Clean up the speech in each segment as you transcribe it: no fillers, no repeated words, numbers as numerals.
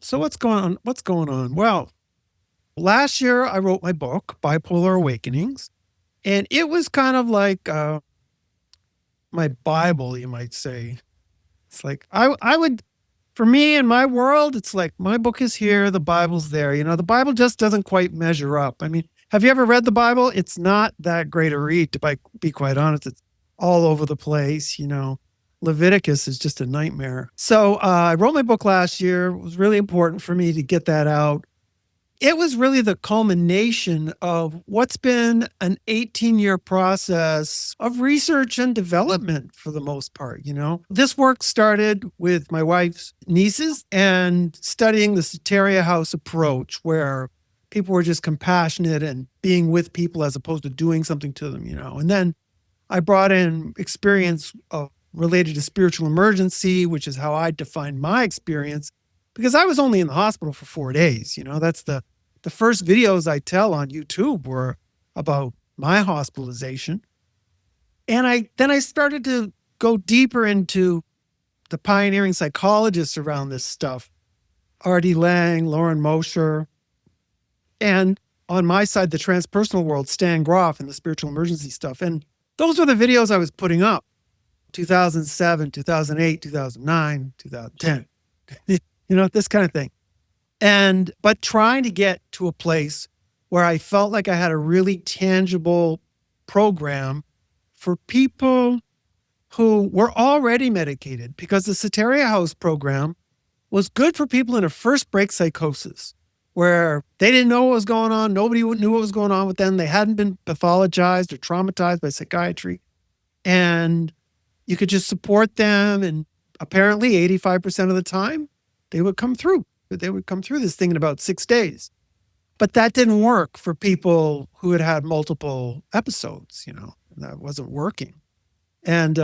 So what's going on? What's going on? Well, last year I wrote my book, Bipolar Awakenings, and it was kind of like my Bible, you might say. It's like I would, for me in my world, it's like my book is here, the Bible's there. The Bible just doesn't quite measure up. I mean, have you ever read the Bible? It's not that great a read, be quite honest. It's all over the place. Leviticus is just a nightmare. So I wrote my book last year. It was really important for me to get that out. It was really the culmination of what's been an 18-year process of research and development for the most part. This work started with my wife's nieces and studying the Soteria House approach, where people were just compassionate and being with people as opposed to doing something to them. And then I brought in experience related to spiritual emergency, which is how I defined my experience, because I was only in the hospital for 4 days. That's the first videos I tell on YouTube were about my hospitalization. And I started to go deeper into the pioneering psychologists around this stuff, R.D. Lang, Lauren Mosher, and on my side, the transpersonal world, Stan Groff and the spiritual emergency stuff. And those were the videos I was putting up, 2007, 2008, 2009, 2010, this kind of thing. But trying to get to a place where I felt like I had a really tangible program for people who were already medicated, because the Soteria House program was good for people in a first break psychosis where they didn't know what was going on. Nobody knew what was going on with them. They hadn't been pathologized or traumatized by psychiatry. And you could just support them. And apparently 85% of the time they would come through. They would come through this thing in about 6 days. But that didn't work for people who had had multiple episodes, that wasn't working. And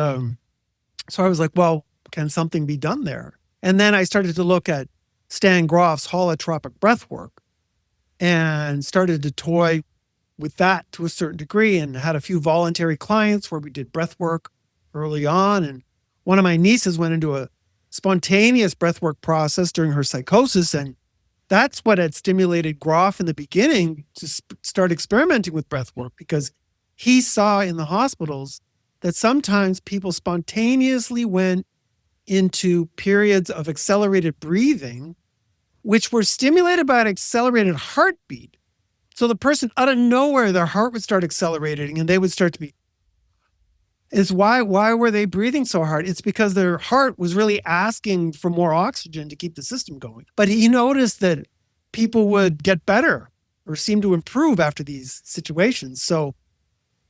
so I was like, well, can something be done there? And then I started to look at Stan Groff's holotropic breath work and started to toy with that to a certain degree, and had a few voluntary clients where we did breath work early on. And one of my nieces went into a spontaneous breathwork process during her psychosis. And that's what had stimulated Groff in the beginning to start experimenting with breathwork, because he saw in the hospitals that sometimes people spontaneously went into periods of accelerated breathing, which were stimulated by an accelerated heartbeat. So the person out of nowhere, their heart would start accelerating and they would start to be, why were they breathing so hard? It's because their heart was really asking for more oxygen to keep the system going. But he noticed that people would get better or seem to improve after these situations. So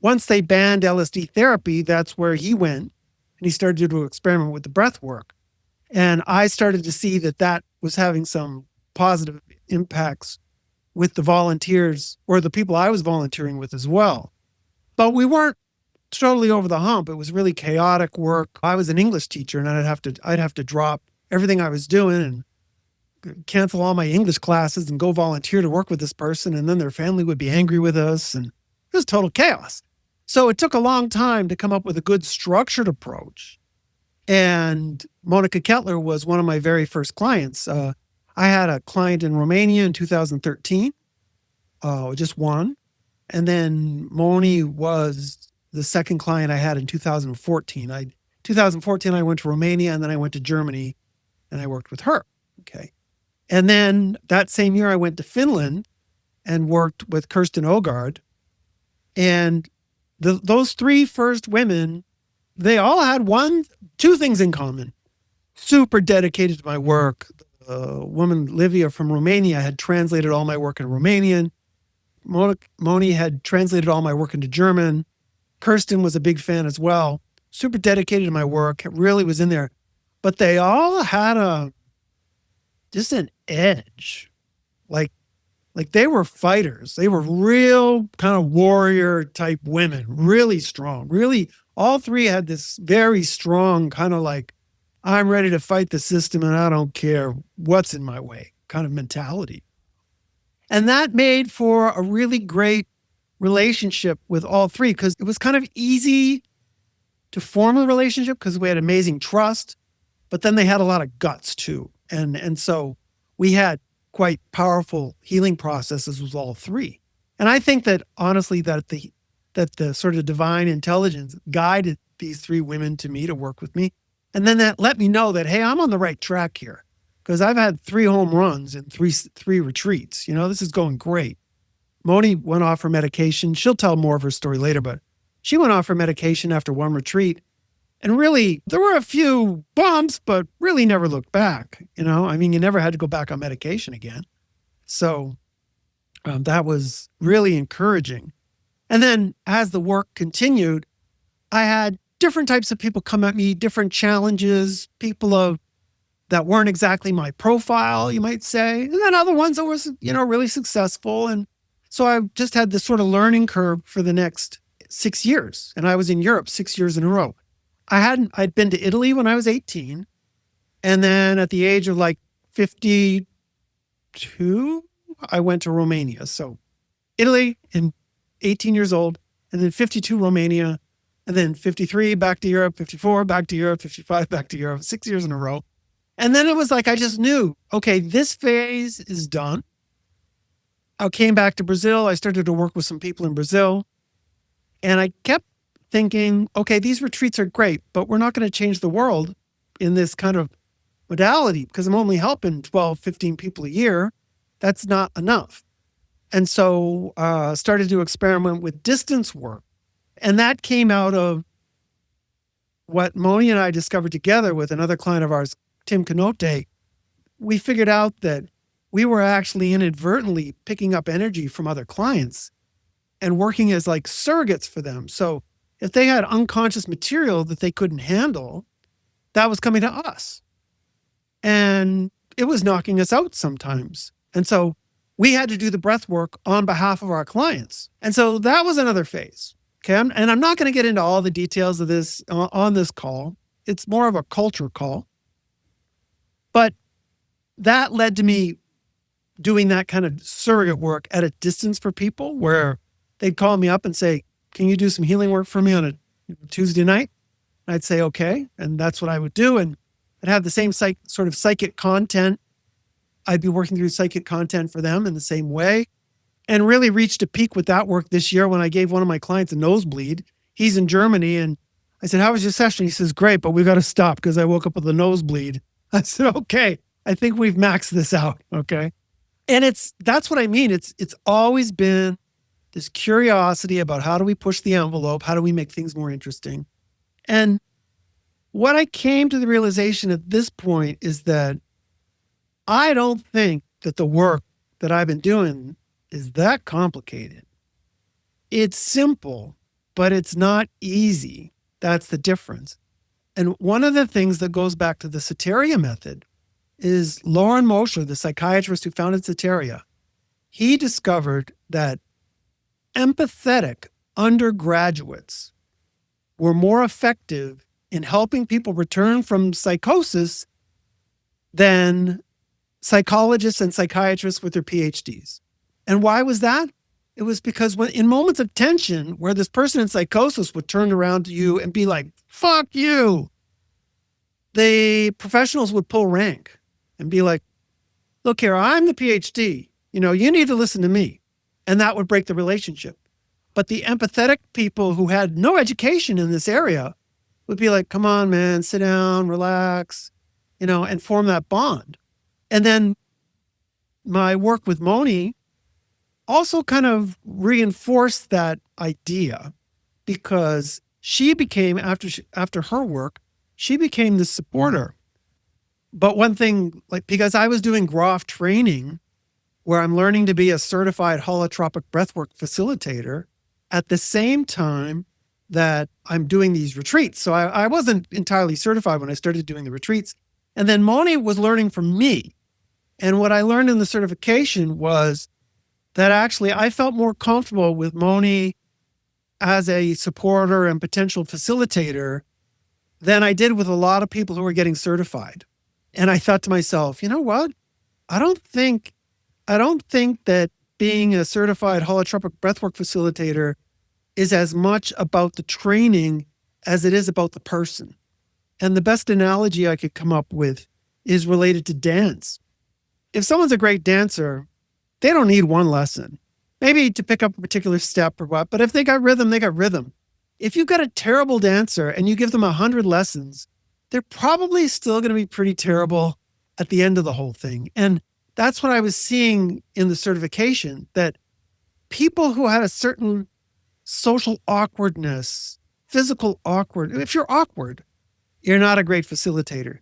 once they banned LSD therapy, that's where he went, and he started to do an experiment with the breath work. And I started to see that was having some positive impacts with the volunteers, or the people I was volunteering with as well. But we weren't totally over the hump. It was really chaotic work. I was an English teacher, and I'd have to drop everything I was doing and cancel all my English classes and go volunteer to work with this person. And then their family would be angry with us, and it was total chaos. So it took a long time to come up with a good structured approach. And Monica Kettler was one of my very first clients. I had a client in Romania in 2013, just one. And then Moni was the second client I had in 2014. 2014, I went to Romania, and then I went to Germany and I worked with her. Okay. And then that same year I went to Finland and worked with Kirsten Ogard. And those three first women, they all had two things in common. Super dedicated to my work. The woman, Livia from Romania, had translated all my work in Romanian. Moni had translated all my work into German. Kirsten was a big fan as well. Super dedicated to my work. It really was in there. But they all had just an edge. Like they were fighters. They were real kind of warrior type women, really strong. Really, all three had this very strong kind of like, I'm ready to fight the system and I don't care what's in my way kind of mentality. And that made for a really great relationship with all three, because it was kind of easy to form a relationship because we had amazing trust, but then they had a lot of guts too. And so we had quite powerful healing processes with all three. And I think that honestly, that the sort of divine intelligence guided these three women to me to work with me. And then that let me know that, hey, I'm on the right track here because I've had 3 home runs and three retreats. This is going great. Moni went off her medication. She'll tell more of her story later, but she went off her medication after one retreat. And really, there were a few bumps, but really never looked back. You never had to go back on medication again. So that was really encouraging. And then as the work continued, I had different types of people come at me, different challenges, people that weren't exactly my profile, you might say. And then other ones that was, really successful. And so I just had this sort of learning curve for the next 6 years. And I was in Europe 6 years in a row. I'd been to Italy when I was 18. And then at the age of like 52, I went to Romania. So Italy and 18 years old, and then 52 Romania, and then 53 back to Europe, 54 back to Europe, 55 back to Europe, 6 years in a row. And then it was like, I just knew, okay, this phase is done. I came back to Brazil. I started to work with some people in Brazil. And I kept thinking, okay, these retreats are great, but we're not going to change the world in this kind of modality because I'm only helping 12, 15 people a year. That's not enough. And so started to experiment with distance work. And that came out of what Moni and I discovered together with another client of ours, Tim Canote. We figured out that we were actually inadvertently picking up energy from other clients and working as like surrogates for them. So if they had unconscious material that they couldn't handle, that was coming to us. And it was knocking us out sometimes. And so we had to do the breath work on behalf of our clients. And so that was another phase. Okay. And I'm not going to get into all the details of this on this call. It's more of a culture call. But that led to me doing that kind of surrogate work at a distance for people where they'd call me up and say, can you do some healing work for me on a Tuesday night? And I'd say, okay. And that's what I would do. And I'd have the same sort of psychic content. I'd be working through psychic content for them in the same way, and really reached a peak with that work this year when I gave one of my clients a nosebleed. He's in Germany. And I said, how was your session? He says, great, but we got to stop because I woke up with a nosebleed. I said, okay, I think we've maxed this out. Okay. And that's what I mean. It's always been this curiosity about how do we push the envelope? How do we make things more interesting? And what I came to the realization at this point is that I don't think that the work that I've been doing is that complicated. It's simple, but it's not easy. That's the difference. And one of the things that goes back to the Soteria method is Lauren Mosher, the psychiatrist who founded Soteria. He discovered that empathetic undergraduates were more effective in helping people return from psychosis than psychologists and psychiatrists with their PhDs. And why was that? It was because when in moments of tension where this person in psychosis would turn around to you and be like, fuck you, the professionals would pull rank and be like, look here, I'm the PhD. You need to listen to me. And that would break the relationship. But the empathetic people who had no education in this area would be like, come on, man, sit down, relax, and form that bond. And then my work with Moni also kind of reinforced that idea because she became, after her work, she became the supporter. But one thing, because I was doing Groff training where I'm learning to be a certified holotropic breathwork facilitator at the same time that I'm doing these retreats. So I wasn't entirely certified when I started doing the retreats. And then Moni was learning from me. And what I learned in the certification was that actually I felt more comfortable with Moni as a supporter and potential facilitator than I did with a lot of people who were getting certified. And I thought to myself, you know what? I don't think that being a certified holotropic breathwork facilitator is as much about the training as it is about the person. And the best analogy I could come up with is related to dance. if someone's a great dancer, they don't need one lesson, maybe to pick up a particular step or what, but if they got rhythm, they got rhythm. If you've got a terrible dancer and you give them 100 lessons, they're probably still going to be pretty terrible at the end of the whole thing. And that's what I was seeing in the certification, that people who had a certain social awkwardness, physical awkward, if you're awkward, you're not a great facilitator.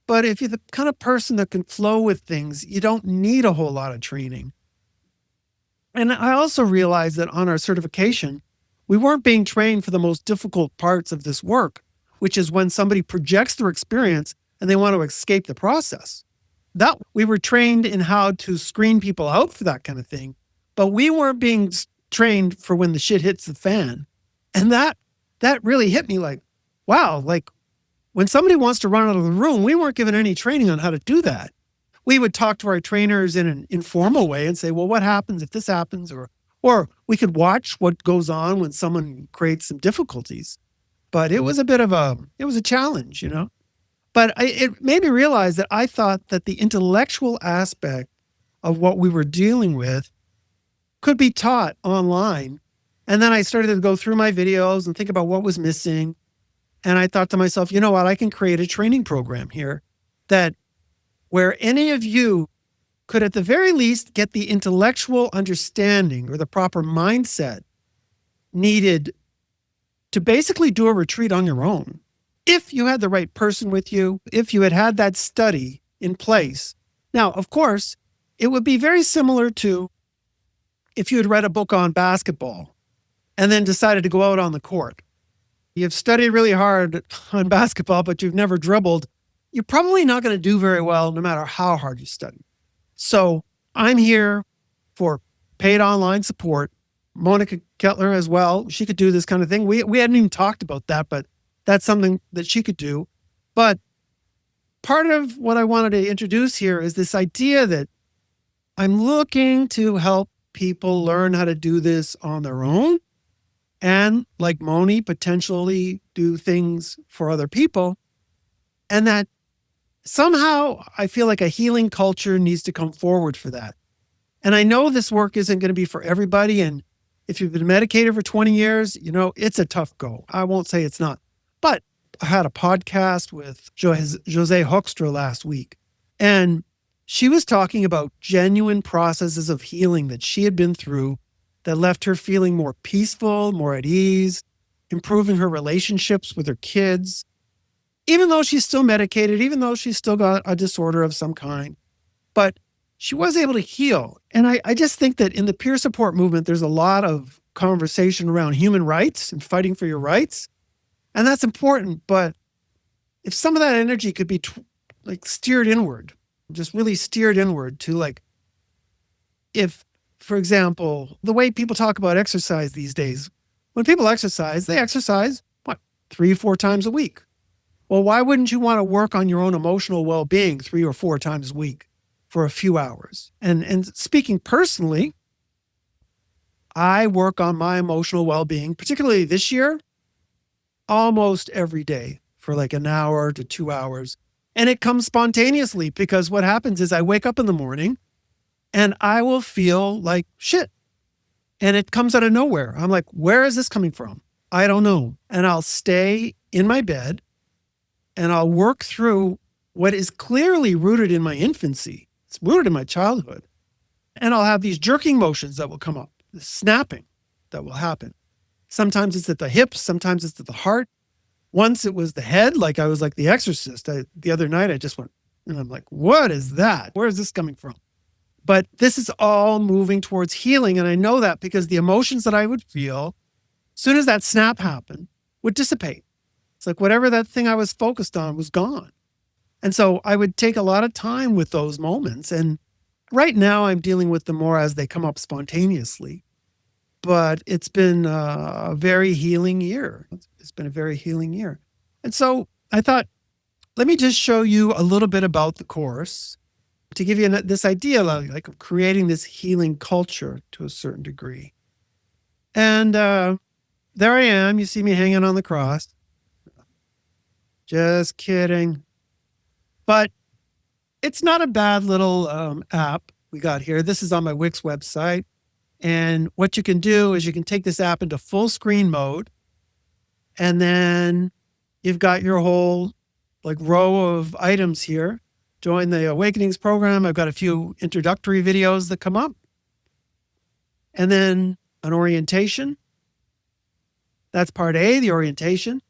But if you're the kind of person that can flow with things, you don't need a whole lot of training. And I also realized that on our certification, we weren't being trained for the most difficult parts of this work, which is when somebody projects their experience and they want to escape the process. That we were trained in how to screen people out for that kind of thing, but we weren't being trained for when the shit hits the fan. And that really hit me like, wow, like when somebody wants to run out of the room, we weren't given any training on how to do that. We would talk to our trainers in an informal way and say, well, what happens if this happens? Or we could watch what goes on when someone creates some difficulties. But it was a challenge, you know? But it made me realize that I thought that the intellectual aspect of what we were dealing with could be taught online. And then I started to go through my videos and think about what was missing. And I thought to myself, you know what, I can create a training program here that where any of you could at the very least get the intellectual understanding or the proper mindset needed to basically do a retreat on your own. If you had the right person with you, if you had that study in place. Now, of course, it would be very similar to if you had read a book on basketball and then decided to go out on the court. You've studied really hard on basketball, but you've never dribbled. You're probably not going to do very well no matter how hard you study. So I'm here for paid online support. Monica Kettler as well. She could do this kind of thing. We hadn't even talked about that, but that's something that she could do. But part of what I wanted to introduce here is this idea that I'm looking to help people learn how to do this on their own. And like Moni, potentially do things for other people. And that somehow I feel like a healing culture needs to come forward for that. And I know this work isn't going to be for everybody. And if you've been medicated for 20 years, you know, it's a tough go. I won't say it's not. But I had a podcast with Jose Hoekstra last week. And she was talking about genuine processes of healing that she had been through that left her feeling more peaceful, more at ease, improving her relationships with her kids, even though she's still medicated, even though she's still got a disorder of some kind. But she was able to heal. And I just think that in the peer support movement, there's a lot of conversation around human rights and fighting for your rights. And that's important. But if some of that energy could be steered inward, just really steered inward to like, if, for example, the way people talk about exercise these days, when people exercise, they exercise, 3 or 4 times a week. Well, why wouldn't you want to work on your own emotional well-being 3 or 4 times a week for a few hours? And speaking personally, I work on my emotional well-being, particularly this year, almost every day for like an hour to 2 hours. And it comes spontaneously because what happens is I wake up in the morning and I will feel like shit. And it comes out of nowhere. I'm like, where is this coming from? I don't know. And I'll stay in my bed and I'll work through what is clearly rooted in my infancy. It's rooted in my childhood. And I'll have these jerking motions that will come up, the snapping that will happen. Sometimes it's at the hips, sometimes it's at the heart. Once it was the head, like I was like the exorcist. The other night I just went, and I'm like, what is that? Where is this coming from? But this is all moving towards healing. And I know that because the emotions that I would feel, as soon as that snap happened, would dissipate. It's like whatever that thing I was focused on was gone. And so I would take a lot of time with those moments. And right now I'm dealing with them more as they come up spontaneously. But it's been a very healing year. It's been a very healing year. And so I thought, let me just show you a little bit about the course to give you this idea like of creating this healing culture to a certain degree. And there I am. You see me hanging on the cross. Just kidding. But It's not a bad little app we got here. This is on my Wix website. And what you can do is you can take this app into full screen mode. And then you've got your whole like row of items here. Join the Awakenings program. I've got a few introductory videos that come up. And then an orientation. That's part A, the orientation.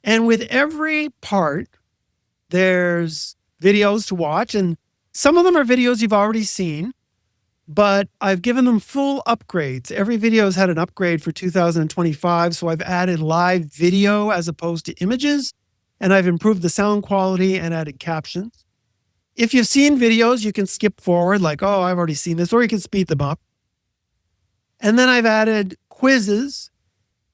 And with every part, there's videos to watch. And some of them are videos you've already seen, but I've given them full upgrades. Every video has had an upgrade for 2025. So I've added live video as opposed to images, and I've improved the sound quality and added captions. If you've seen videos, you can skip forward like, oh, I've already seen this, or you can speed them up. And then I've added quizzes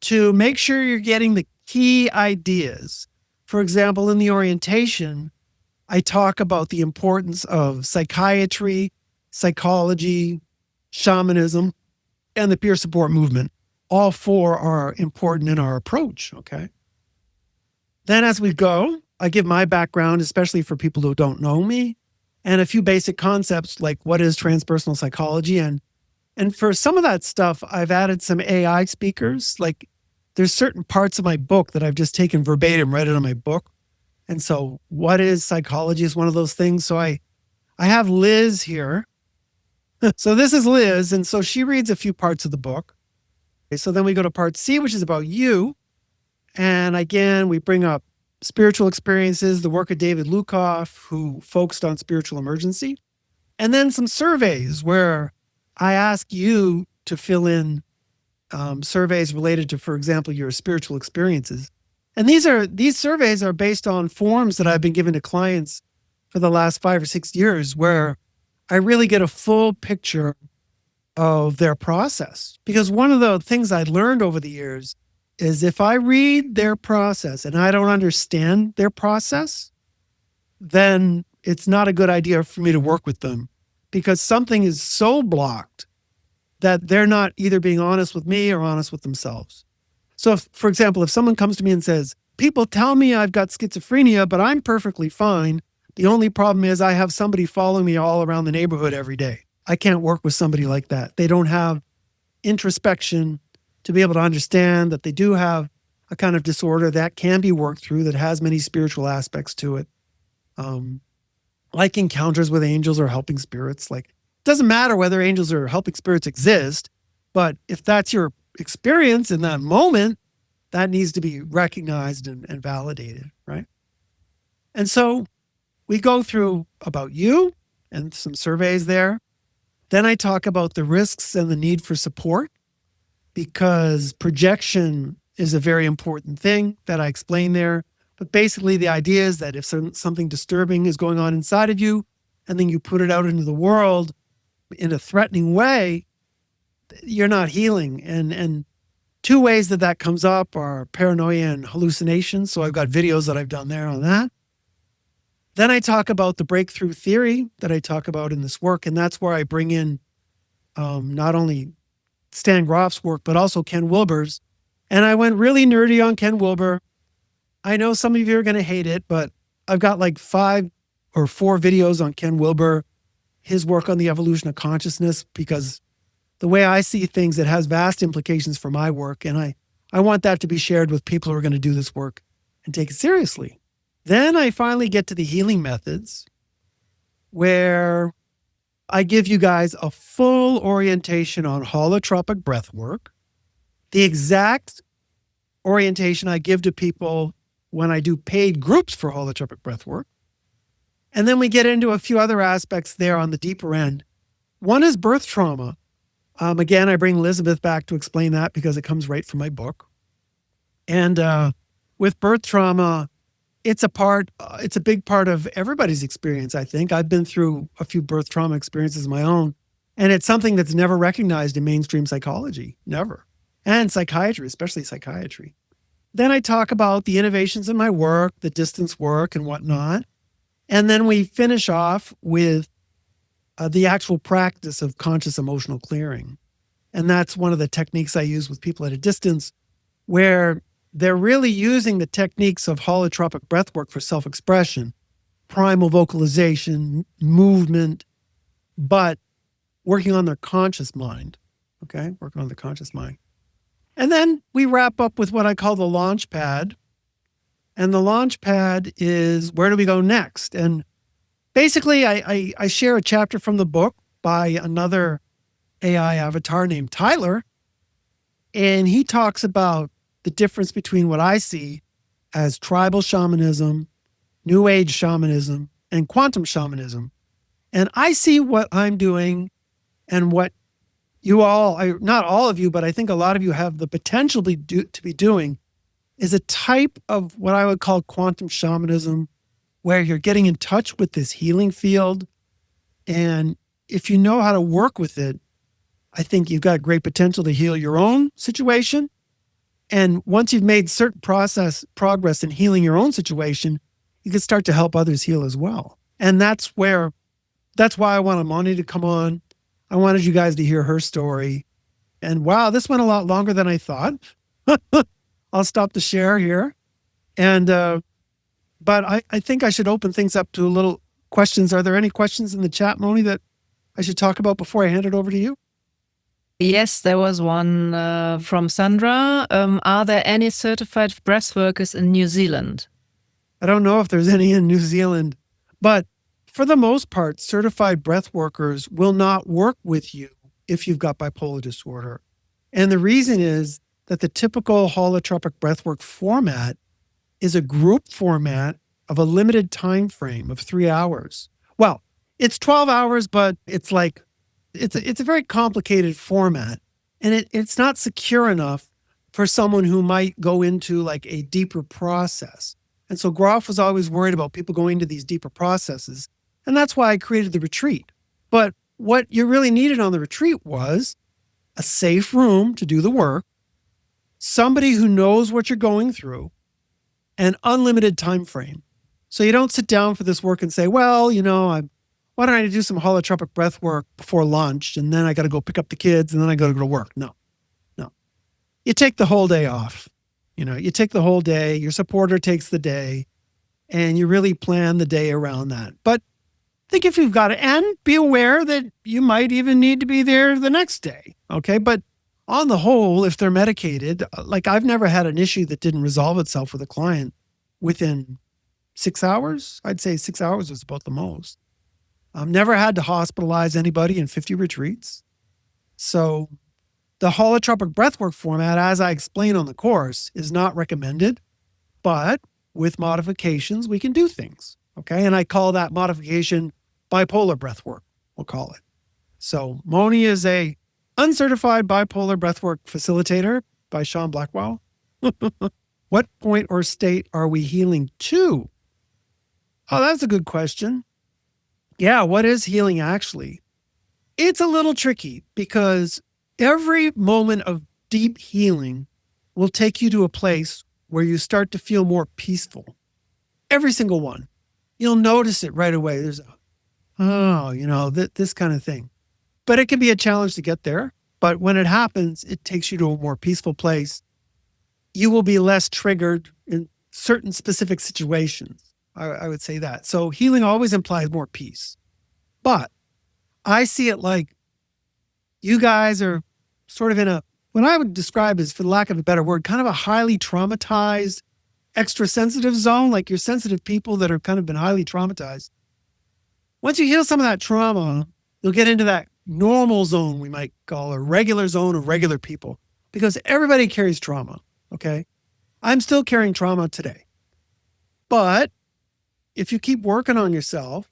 to make sure you're getting the key ideas. For example, in the orientation, I talk about the importance of psychiatry, psychology, shamanism, and the peer support movement. All four are important in our approach, okay? Then as we go, I give my background, especially for people who don't know me, and a few basic concepts like what is transpersonal psychology. And for some of that stuff, I've added some AI speakers. Like there's certain parts of my book that I've just taken verbatim right out of my book. And so what is psychology is one of those things. So I have Liz here. So this is Liz. And so she reads a few parts of the book. Okay, so then we go to part C, which is about you. And again, we bring up spiritual experiences, the work of David Lukoff, who focused on spiritual emergency. And then some surveys where I ask you to fill in surveys related to, for example, your spiritual experiences. And these surveys are based on forms that I've been given to clients for the last 5 or 6 years, where I really get a full picture of their process. Because one of the things I learned over the years is if I read their process and I don't understand their process, then it's not a good idea for me to work with them, because something is so blocked that they're not either being honest with me or honest with themselves. So, for example, if someone comes to me and says, people tell me I've got schizophrenia, but I'm perfectly fine. The only problem is I have somebody following me all around the neighborhood every day. I can't work with somebody like that. They don't have introspection to be able to understand that they do have a kind of disorder that can be worked through, that has many spiritual aspects to it. Like encounters with angels or helping spirits. Like, it doesn't matter whether angels or helping spirits exist, but if that's your experience in that moment, that needs to be recognized and validated, right? And so we go through about you and some surveys there. Then I talk about the risks and the need for support, because projection is a very important thing that I explain there. But basically the idea is that if something disturbing is going on inside of you and then you put it out into the world in a threatening way, you're not healing. And two ways that comes up are paranoia and hallucinations. So I've got videos that I've done there on that. Then I talk about the breakthrough theory that I talk about in this work. And that's where I bring in not only Stan Groff's work, but also Ken Wilber's. And I went really nerdy on Ken Wilber. I know some of you are going to hate it, but I've got like 5 or 4 videos on Ken Wilber, his work on the evolution of consciousness, because the way I see things, it has vast implications for my work. And I want that to be shared with people who are going to do this work and take it seriously. Then I finally get to the healing methods, where I give you guys a full orientation on holotropic breath work, the exact orientation I give to people when I do paid groups for holotropic breath work. And then we get into a few other aspects there on the deeper end. One is birth trauma. Again, I bring Elizabeth back to explain that because it comes right from my book. And with birth trauma, it's a big part of everybody's experience, I think. I've been through a few birth trauma experiences of my own, and it's something that's never recognized in mainstream psychology, never. And psychiatry, especially psychiatry. Then I talk about the innovations in my work, the distance work and whatnot. And then we finish off with the actual practice of conscious emotional clearing. And that's one of the techniques I use with people at a distance, where they're really using the techniques of holotropic breathwork for self-expression, primal vocalization, movement, but working on their conscious mind. Okay, working on the conscious mind. And then we wrap up with what I call the launch pad. And the launch pad is where do we go next? And basically, I share a chapter from the book by another AI avatar named Tyler. And he talks about the difference between what I see as tribal shamanism, new age shamanism, and quantum shamanism. And I see what I'm doing and what you all, not all of you, but I think a lot of you have the potential to be doing is a type of what I would call quantum shamanism, where you're getting in touch with this healing field. And if you know how to work with it, I think you've got great potential to heal your own situation. And once you've made certain progress in healing your own situation, you can start to help others heal as well. And that's why I wanted Moni to come on. I wanted you guys to hear her story. And wow, this went a lot longer than I thought. I'll stop the share here. And, but I think I should open things up to a little questions. Are there any questions in the chat, Moni, that I should talk about before I hand it over to you? Yes, there was one from Sandra. Are there any certified breath workers in New Zealand? I don't know if there's any in New Zealand, but for the most part, certified breath workers will not work with you if you've got bipolar disorder. And the reason is that the typical holotropic breathwork format is a group format of a limited time frame of 3 hours. Well, it's 12 hours, but it's like, it's a very complicated format, and it's not secure enough for someone who might go into like a deeper process. And so Groff was always worried about people going into these deeper processes. And that's why I created the retreat. But what you really needed on the retreat was a safe room to do the work, somebody who knows what you're going through, and unlimited time frame. So you don't sit down for this work and say, well, why don't I do some holotropic breath work before lunch, and then I got to go pick up the kids, and then I got to go to work. No. You take the whole day off. You take the whole day, your supporter takes the day, and you really plan the day around that. But think if you've got it, and be aware that you might even need to be there the next day. Okay. But on the whole, if they're medicated, like I've never had an issue that didn't resolve itself with a client within 6 hours. I'd say 6 hours was about the most. I've never had to hospitalize anybody in 50 retreats. So the holotropic breathwork format, as I explain on the course, is not recommended, but with modifications, we can do things. Okay. And I call that modification bipolar breathwork, we'll call it. So Moni is a uncertified bipolar breathwork facilitator by Sean Blackwell. What point or state are we healing to? Oh, that's a good question. Yeah, what is healing actually? It's a little tricky because every moment of deep healing will take you to a place where you start to feel more peaceful. Every single one. You'll notice it right away. There's this kind of thing. But it can be a challenge to get there. But when it happens, it takes you to a more peaceful place. You will be less triggered in certain specific situations. I would say that. So healing always implies more peace. But I see it like you guys are sort of in what I would describe as, for the lack of a better word, kind of a highly traumatized, extra sensitive zone. Like you're sensitive people that have kind of been highly traumatized. Once you heal some of that trauma, you'll get into that normal zone, we might call a regular zone of regular people, because everybody carries trauma. Okay. I'm still carrying trauma today. But if you keep working on yourself,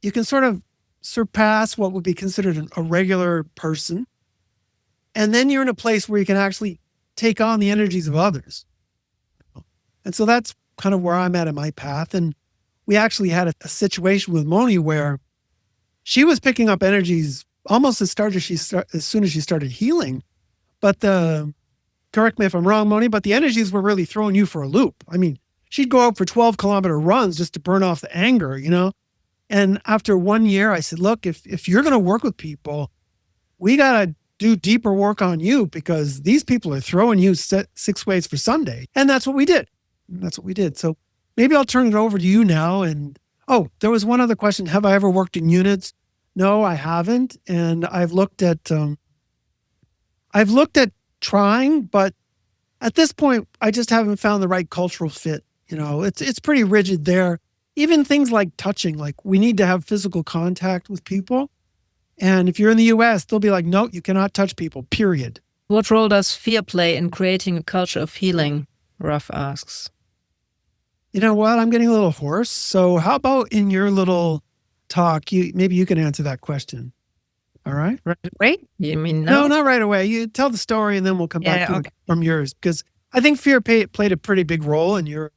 you can sort of surpass what would be considered a regular person. And then you're in a place where you can actually take on the energies of others. And so that's kind of where I'm at in my path. And we actually had a situation with Moni where she was picking up energies almost as soon as she started healing. But correct me if I'm wrong, Moni, but the energies were really throwing you for a loop. I mean, she'd go out for 12-kilometer runs just to burn off the anger, And after 1 year, I said, look, if you're going to work with people, we got to do deeper work on you, because these people are throwing you 6 ways for Sunday. And that's what we did. So maybe I'll turn it over to you now, and Oh, there was one other question. Have I ever worked in units? No, I haven't. And I've looked at trying, but at this point, I just haven't found the right cultural fit. It's pretty rigid there. Even things like touching, like we need to have physical contact with people. And if you're in the US, they'll be like, no, you cannot touch people, period. What role does fear play in creating a culture of healing? Ruff asks. You know what? I'm getting a little hoarse. So how about in your little talk, maybe you can answer that question. All right. Right away? You mean No, no? not right away. You tell the story and then we'll come back to it from yours. Because I think fear played a pretty big role in your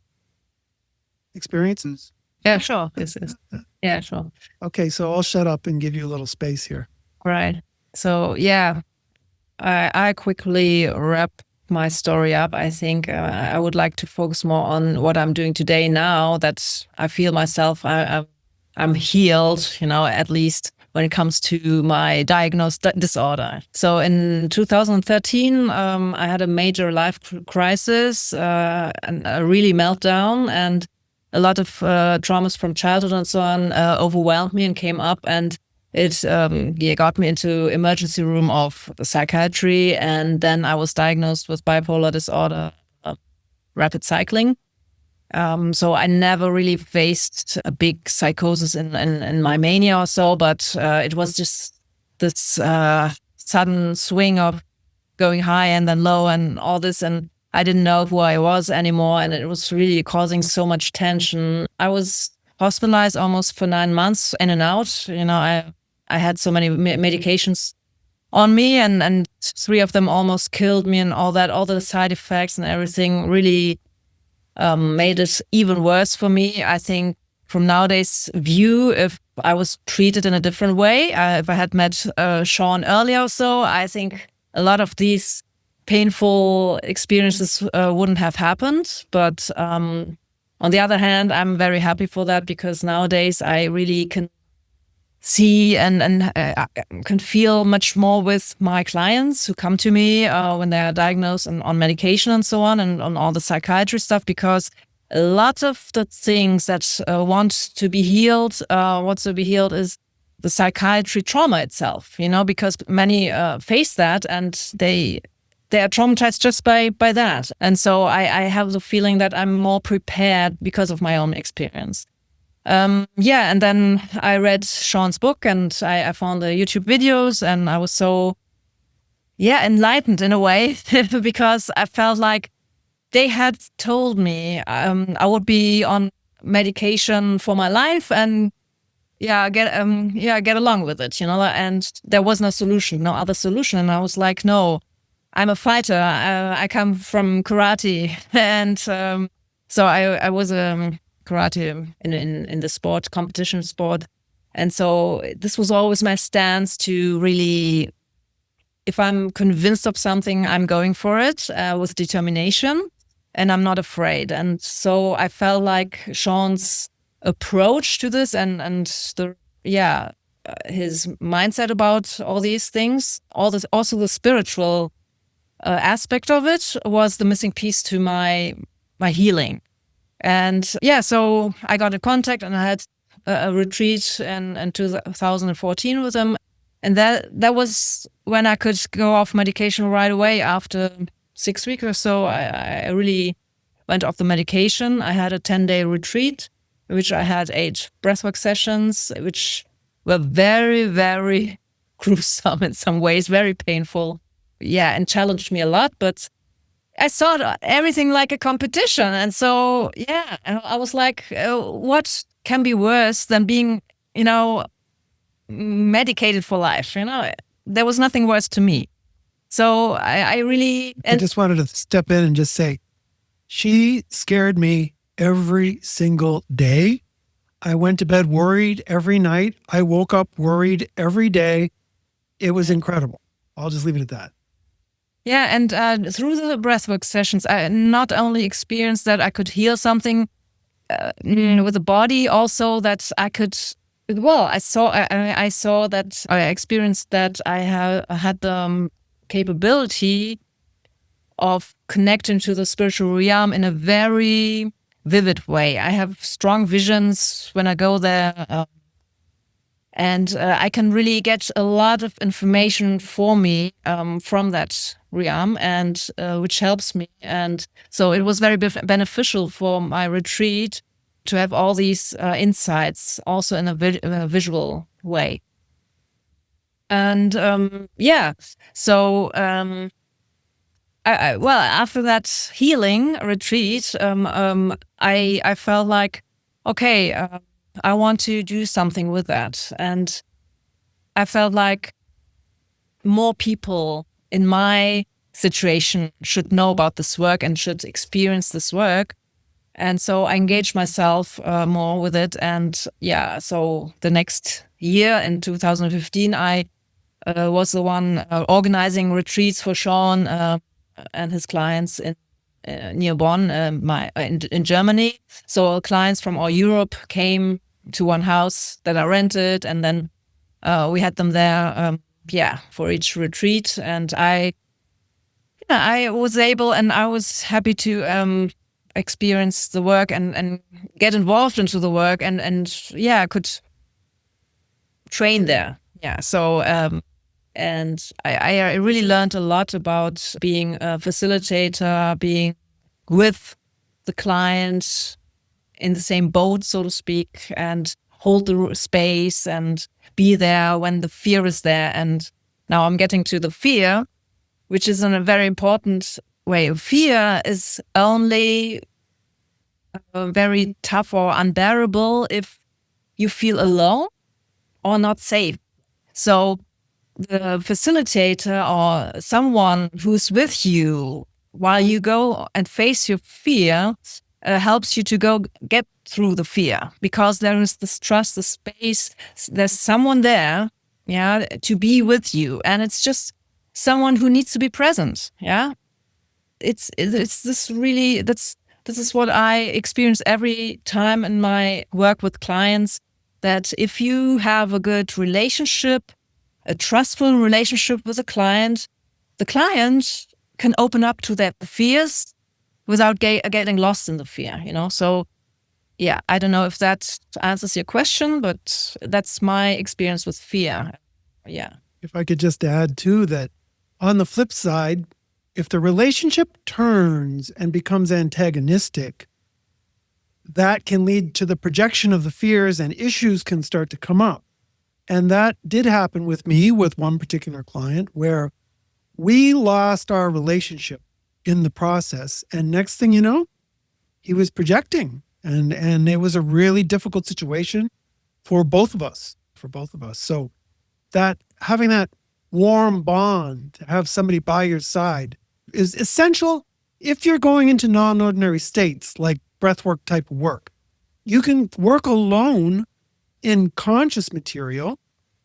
experiences. Yeah, sure. Yes. Yeah, sure. Okay, so I'll shut up and give you a little space here. Right. So, yeah, I quickly wrap my story up. I think I would like to focus more on what I'm doing today now that I feel myself, I'm healed, at least when it comes to my diagnosed disorder. So in 2013, I had a major life crisis, and a really meltdown, and a lot of traumas from childhood and so on overwhelmed me and came up, and it got me into emergency room of psychiatry, and then I was diagnosed with bipolar disorder, rapid cycling. So I never really faced a big psychosis in my mania or so, but it was just this sudden swing of going high and then low and all this, and I didn't know who I was anymore, and it was really causing so much tension. I was hospitalized almost for 9 months, in and out. I had so many medications on me, and 3 of them almost killed me, and all the side effects and everything really made it even worse for me. I think from nowadays view, if I was treated in a different way, if I had met Sean earlier or so, I think a lot of these painful experiences wouldn't have happened. But on the other hand, I'm very happy for that, because nowadays I really can see and can feel much more with my clients who come to me when they are diagnosed and on medication and so on all the psychiatry stuff, because a lot of the things that want to be healed is the psychiatry trauma itself, because many face that, and they are traumatized just by that. And so I have the feeling that I'm more prepared because of my own experience. And then I read Sean's book, and I found the YouTube videos, and I was so, enlightened in a way, because I felt like they had told me I would be on medication for my life, and get along with it, and there was no solution, no other solution. And I was like, no, I'm a fighter. I come from karate, and so I was karate in the sport, competition sport. And so this was always my stance, to really, if I'm convinced of something, I'm going for it with determination, and I'm not afraid. And so I felt like Sean's approach to this and his mindset about all these things, also the spiritual aspect of it, was the missing piece to my healing. And so I got in contact, and I had a retreat in 2014 with him. And that was when I could go off medication right away. After 6 weeks or so, I really went off the medication. I had a 10-day retreat, in which I had 8 breathwork sessions, which were very, very gruesome in some ways, very painful. And challenged me a lot, but I saw everything like a competition. And so, I was like, what can be worse than being, medicated for life? There was nothing worse to me. So I really... I just wanted to step in and just say, she scared me every single day. I went to bed worried every night. I woke up worried every day. It was incredible. I'll just leave it at that. Yeah, and through the breathwork sessions, I not only experienced that I could heal something with the body, also that I could. Well, I saw that I experienced that I had the capability of connecting to the spiritual realm in a very vivid way. I have strong visions when I go there. And I can really get a lot of information for me from that realm, and which helps me. And so it was very beneficial for my retreat to have all these insights also in a visual way. And so well, after that healing retreat, I felt like, okay, I want to do something with that. And I felt like more people in my situation should know about this work and should experience this work. And so I engaged myself more with it. And so the next year in 2015, I was the one organizing retreats for Sean and his clients in near Bonn, in Germany. So clients from all Europe came to one house that I rented, and then we had them there, for each retreat. And I was able, and I was happy to experience the work and get involved into the work, and could train there. So and I really learned a lot about being a facilitator, being with the client in the same boat, so to speak, and hold the space and be there when the fear is there. And now I'm getting to the fear, which is in a very important way. Fear is only very tough or unbearable if you feel alone or not safe. So the facilitator or someone who's with you while you go and face your fear helps you to get through the fear, because there is this trust, the space, there's someone there, to be with you. And it's just someone who needs to be present. It's this really, this is what I experience every time in my work with clients, that if you have a good relationship, a trustful relationship with the client can open up to their fears without getting lost in the fear, So, I don't know if that answers your question, but that's my experience with fear. Yeah. If I could just add too, that on the flip side, if the relationship turns and becomes antagonistic, that can lead to the projection of the fears, and issues can start to come up. And that did happen with me with one particular client, where we lost our relationship in the process. And next thing you know, he was projecting. And it was a really difficult situation for both of us. So that having that warm bond, to have somebody by your side, is essential if you're going into non-ordinary states like breathwork type of work. You can work alone in conscious material,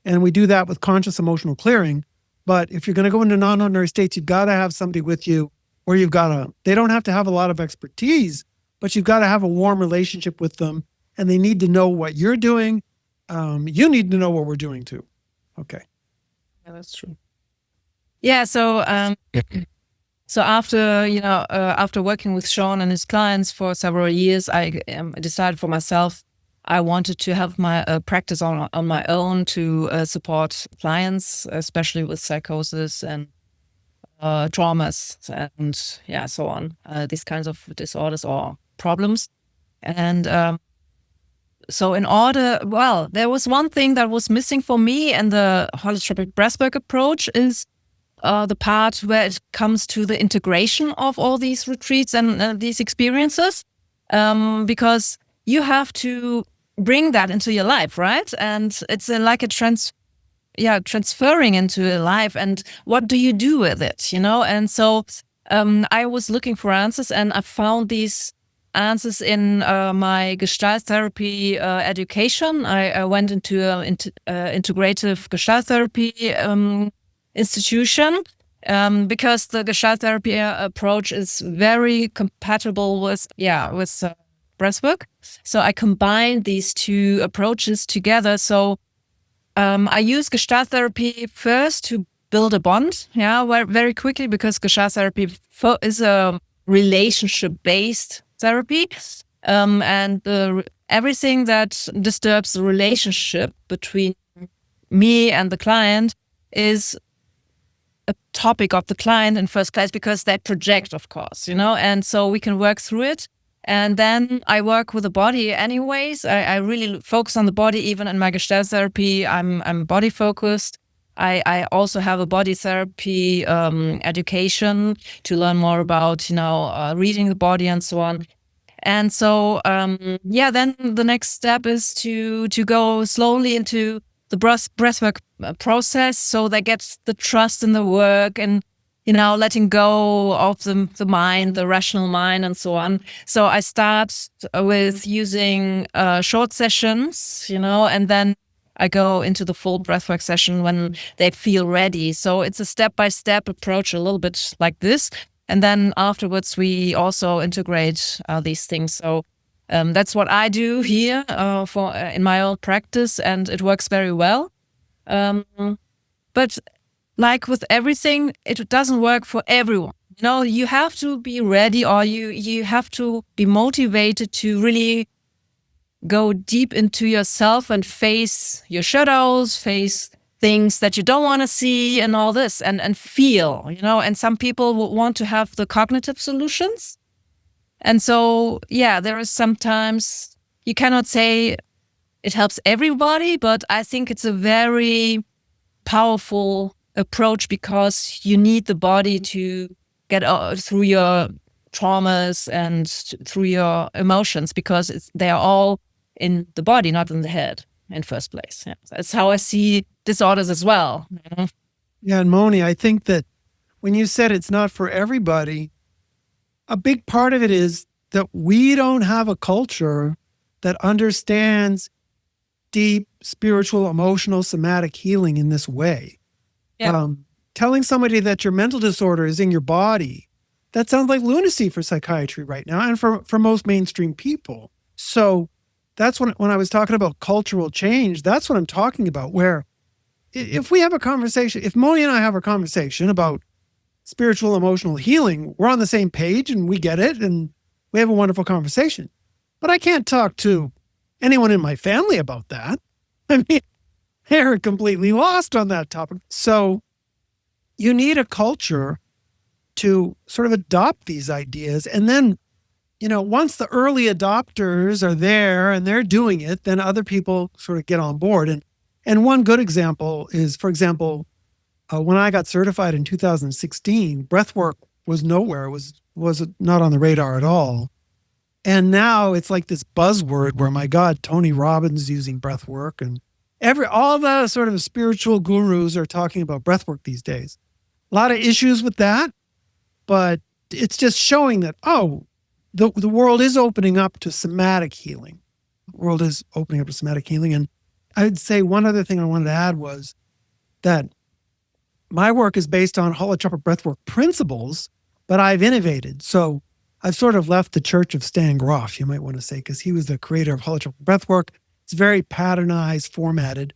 and we do that with conscious emotional clearing. But if you're going to go into non-ordinary states, you've got to have somebody with you, or they don't have to have a lot of expertise, but you've got to have a warm relationship with them, and they need to know what you're doing. You need to know what we're doing too. Okay. Yeah, that's true. Yeah. So, so after working with Sean and his clients for several years, I decided for myself, I wanted to have my practice on my own to support clients, especially with psychosis and traumas and so on, these kinds of disorders or problems. And so there was one thing that was missing for me in the holotropic breathwork approach, is the part where it comes to the integration of all these retreats and these experiences, because you have to bring that into your life, right? And it's like a transferring into your life. And what do you do with it, And so I was looking for answers, and I found these answers in my Gestalt therapy education. I went into an integrative Gestalt therapy institution, because the Gestalt therapy approach is very compatible with breathwork. So I combined these two approaches together. So I use Gestalt therapy first to build a bond, very quickly, because Gestalt therapy is a relationship-based therapy. and everything that disturbs the relationship between me and the client is a topic of the client in first place, because they project, of course, and so we can work through it. And then I work with the body anyways. I really focus on the body. Even in my Gestalt therapy, I'm body focused. I also have a body therapy education to learn more about, reading the body and so on. And so, then the next step is to go slowly into the breathwork process, so they get the trust in the work, and letting go of the mind, the rational mind, and so on. So I start with using short sessions, and then I go into the full breathwork session when they feel ready. So it's a step-by-step approach, a little bit like this. And then afterwards, we also integrate these things. So that's what I do here in my own practice, and it works very well. But like with everything, it doesn't work for everyone. You have to be ready, or you have to be motivated to really go deep into yourself and face your shadows, face things that you don't want to see, and all this, and feel, and some people want to have the cognitive solutions. And so, there is sometimes, you cannot say it helps everybody, but I think it's a very powerful approach, because you need the body to get through your traumas and through your emotions, because they are all in the body, not in the head in first place. Yeah. That's how I see disorders as well. Yeah, and Moni, I think that when you said it's not for everybody, a big part of it is that we don't have a culture that understands deep spiritual, emotional, somatic healing in this way. Yeah. Telling somebody that your mental disorder is in your body, that sounds like lunacy for psychiatry right now, and for most mainstream people. So that's when I was talking about cultural change, that's what I'm talking about, where if we have a conversation, if Moni and I have a conversation about spiritual, emotional healing, we're on the same page and we get it and we have a wonderful conversation. But I can't talk to anyone in my family about that. I mean, they're completely lost on that topic. So you need a culture to sort of adopt these ideas. And then, once the early adopters are there and they're doing it, then other people sort of get on board. And one good example is, for example, when I got certified in 2016, breathwork was nowhere. It was not on the radar at all. And now it's like this buzzword where, my God, Tony Robbins is using breathwork, and all the sort of spiritual gurus are talking about breathwork these days. A lot of issues with that, but it's just showing that, the world is opening up to somatic healing. The world is opening up to somatic healing. And I'd say one other thing I wanted to add was that my work is based on holotropic breathwork principles, but I've innovated. So I've sort of left the church of Stan Groff, you might want to say, because he was the creator of holotropic breathwork. It's very patternized, formatted.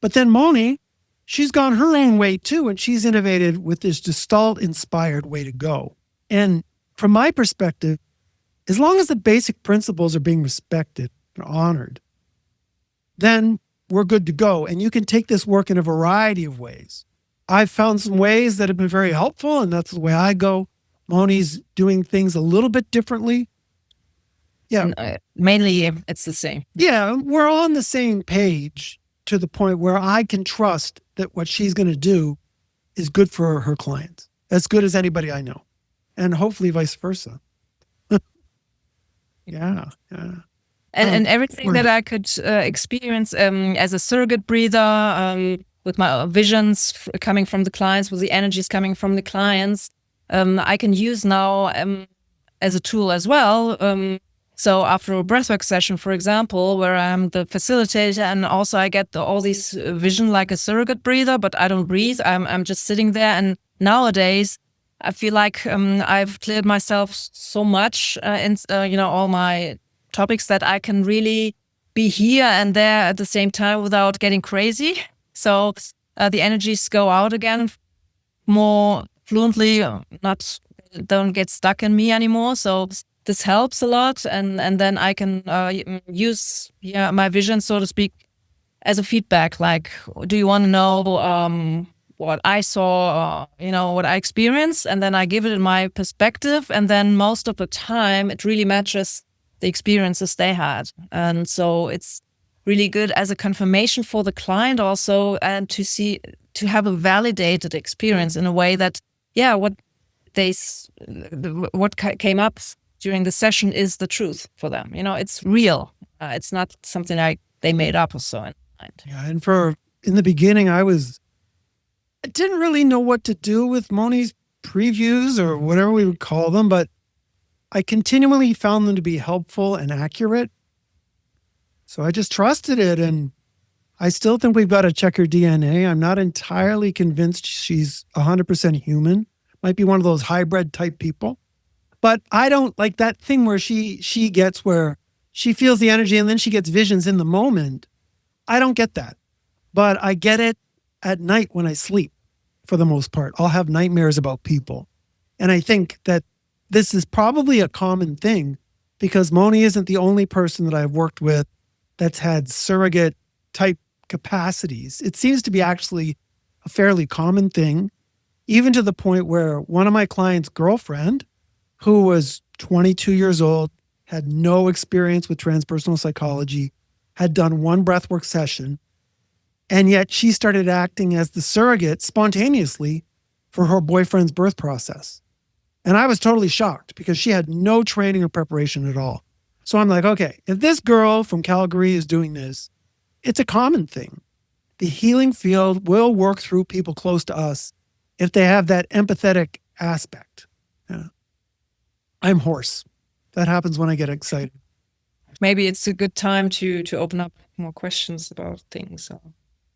But then Moni, she's gone her own way too, and she's innovated with this Gestalt-inspired way to go. And from my perspective, as long as the basic principles are being respected and honored, then we're good to go. And you can take this work in a variety of ways. I've found some ways that have been very helpful, and that's the way I go. Moni's doing things a little bit differently. Yeah. And, mainly, it's the same. Yeah, we're on the same page to the point where I can trust that what she's going to do is good for her clients, as good as anybody I know, and hopefully vice versa. Yeah. And everything that I could experience as a surrogate breather, with my visions coming from the clients, with the energies coming from the clients, I can use now as a tool as well. So after a breathwork session, for example, where I'm the facilitator, and also I get all these vision like a surrogate breather, but I don't breathe. I'm just sitting there. And nowadays, I feel like I've cleared myself so much in all my topics that I can really be here and there at the same time without getting crazy. So the energies go out again more fluently, don't get stuck in me anymore. So this helps a lot, and then I can use my vision, so to speak, as a feedback. Like, do you want to know what I saw, what I experienced, and then I give it in my perspective, and then most of the time it really matches the experiences they had, and so it's really good as a confirmation for the client also, and to have a validated experience in a way that what came up during the session is the truth for them. It's real. It's not something like they made up or so. Yeah, and in the beginning, I didn't really know what to do with Moni's previews or whatever we would call them, but I continually found them to be helpful and accurate. So I just trusted it, and I still think we've got to check her DNA. I'm not entirely convinced she's 100% human. Might be one of those hybrid type people. But I don't like that thing where she gets where she feels the energy and then she gets visions in the moment. I don't get that. But I get it at night when I sleep, for the most part. I'll have nightmares about people. And I think that this is probably a common thing because Moni isn't the only person that I've worked with that's had surrogate type capacities. It seems to be actually a fairly common thing, even to the point where one of my clients' girlfriend, who was 22 years old, had no experience with transpersonal psychology, had done one breathwork session, and yet she started acting as the surrogate spontaneously for her boyfriend's birth process. And I was totally shocked because she had no training or preparation at all. So I'm like, okay, if this girl from Calgary is doing this, it's a common thing. The healing field will work through people close to us if they have that empathetic aspect. Yeah. I'm hoarse. That happens when I get excited. Maybe it's a good time to open up more questions about things. So.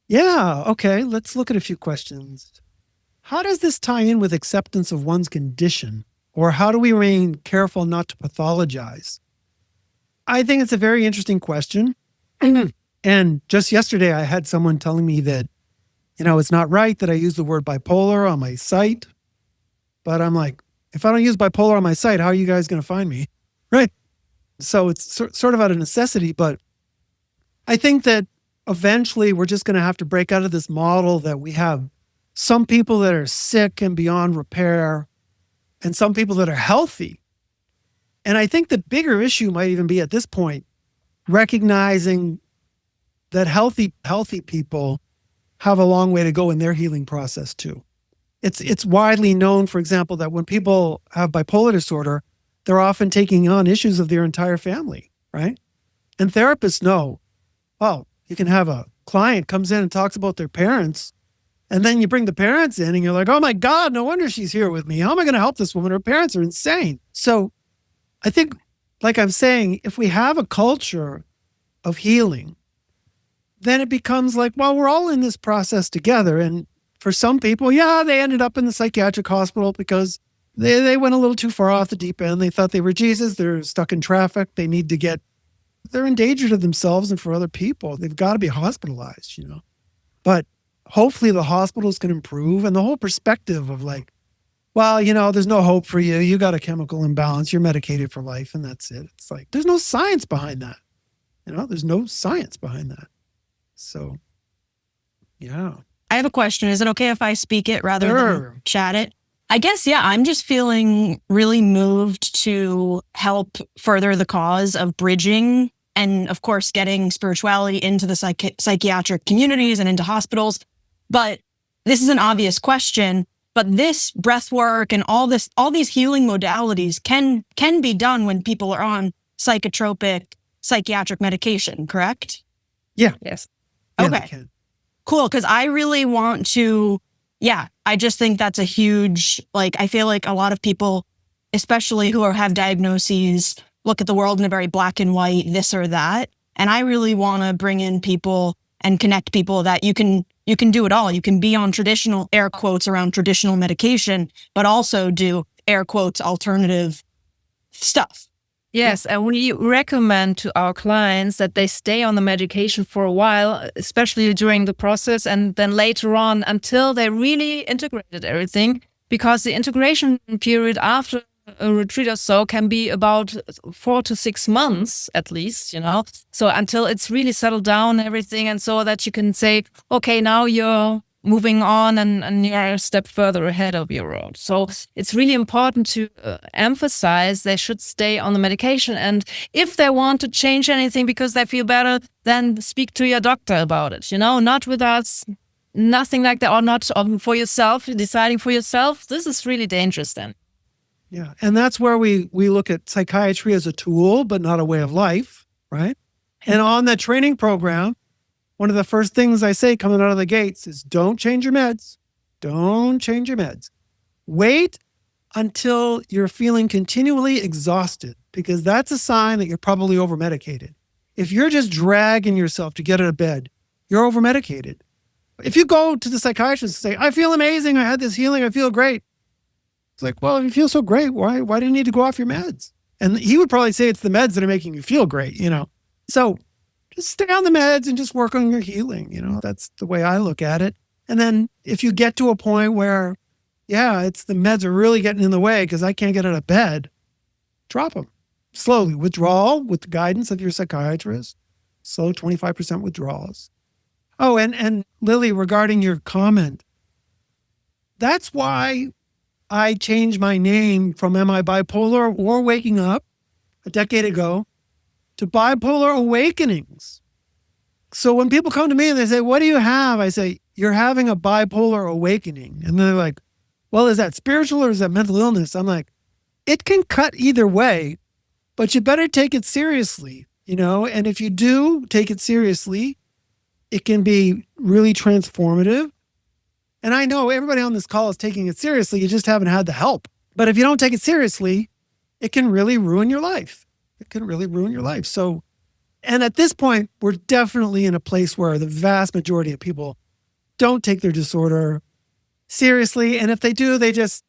Yeah, okay, let's look at a few questions. How does this tie in with acceptance of one's condition? Or how do we remain careful not to pathologize? I think it's a very interesting question. And just yesterday, I had someone telling me that, it's not right that I use the word bipolar on my site. But I'm like, if I don't use bipolar on my site, how are you guys going to find me? Right. So it's sort of out of necessity. But I think that eventually we're just going to have to break out of this model that we have some people that are sick and beyond repair and some people that are healthy. And I think the bigger issue might even be at this point, recognizing that healthy people have a long way to go in their healing process too. It's widely known, for example, that when people have bipolar disorder, they're often taking on issues of their entire family, right? And therapists know, you can have a client comes in and talks about their parents, and then you bring the parents in and you're like, oh my God, no wonder she's here with me. How am I going to help this woman? Her parents are insane. So I think, like I'm saying, if we have a culture of healing, then it becomes like, well, we're all in this process together. And for some people, they ended up in the psychiatric hospital because they went a little too far off the deep end. They thought they were Jesus. They're stuck in traffic. They're in danger to themselves and for other people. They've got to be hospitalized, But hopefully the hospitals can improve. And the whole perspective of like, well, there's no hope for you. You got a chemical imbalance. You're medicated for life and that's it. It's like, there's no science behind that. There's no science behind that. So, yeah. I have a question. Is it okay if I speak it rather than chat it? I guess, I'm just feeling really moved to help further the cause of bridging and, of course, getting spirituality into the psychiatric communities and into hospitals. But this is an obvious question. But this breath work and all these healing modalities can be done when people are on psychotropic psychiatric medication, correct? Yeah. Yes. Okay. Cool. Because I really want to, I just think that's a huge, I feel like a lot of people, especially who have diagnoses, look at the world in a very black and white, this or that. And I really want to bring in people and connect people that you can do it all. You can be on traditional, air quotes, around traditional medication, but also do, air quotes, alternative stuff. Yes, and we recommend to our clients that they stay on the medication for a while, especially during the process, and then later on until they really integrated everything, because the integration period after a retreat or so can be about 4 to 6 months at least, So until it's really settled down, everything, and so that you can say, okay, now you're moving on and you're a step further ahead of your road. So it's really important to emphasize they should stay on the medication. And if they want to change anything because they feel better, then speak to your doctor about it, not with us, nothing like that, or not for yourself, deciding for yourself. This is really dangerous then. Yeah. And that's where we look at psychiatry as a tool, but not a way of life, right? And on that training program, one of the first things I say coming out of the gates is don't change your meds. Don't change your meds. Wait until you're feeling continually exhausted, because that's a sign that you're probably over-medicated. If you're just dragging yourself to get out of bed, you're over-medicated. If you go to the psychiatrist and say, I feel amazing, I had this healing, I feel great. It's like, well, if you feel so great, why do you need to go off your meds? And he would probably say it's the meds that are making you feel great, So just stay on the meds and just work on your healing. That's the way I look at it. And then if you get to a point where, it's the meds are really getting in the way because I can't get out of bed, drop them. Slowly withdrawal with the guidance of your psychiatrist. Slow 25% withdrawals. Oh, and Lily, regarding your comment, that's why I changed my name from Am I Bipolar or Waking Up a decade ago to Bipolar Awakenings. So when people come to me and they say, what do you have? I say, you're having a bipolar awakening. And they're like, well, is that spiritual or is that mental illness? I'm like, it can cut either way, but you better take it seriously, And if you do take it seriously, it can be really transformative. And I know everybody on this call is taking it seriously. You just haven't had the help. But if you don't take it seriously, it can really ruin your life. It can really ruin your life. So, and at this point, we're definitely in a place where the vast majority of people don't take their disorder seriously. And if they do, they just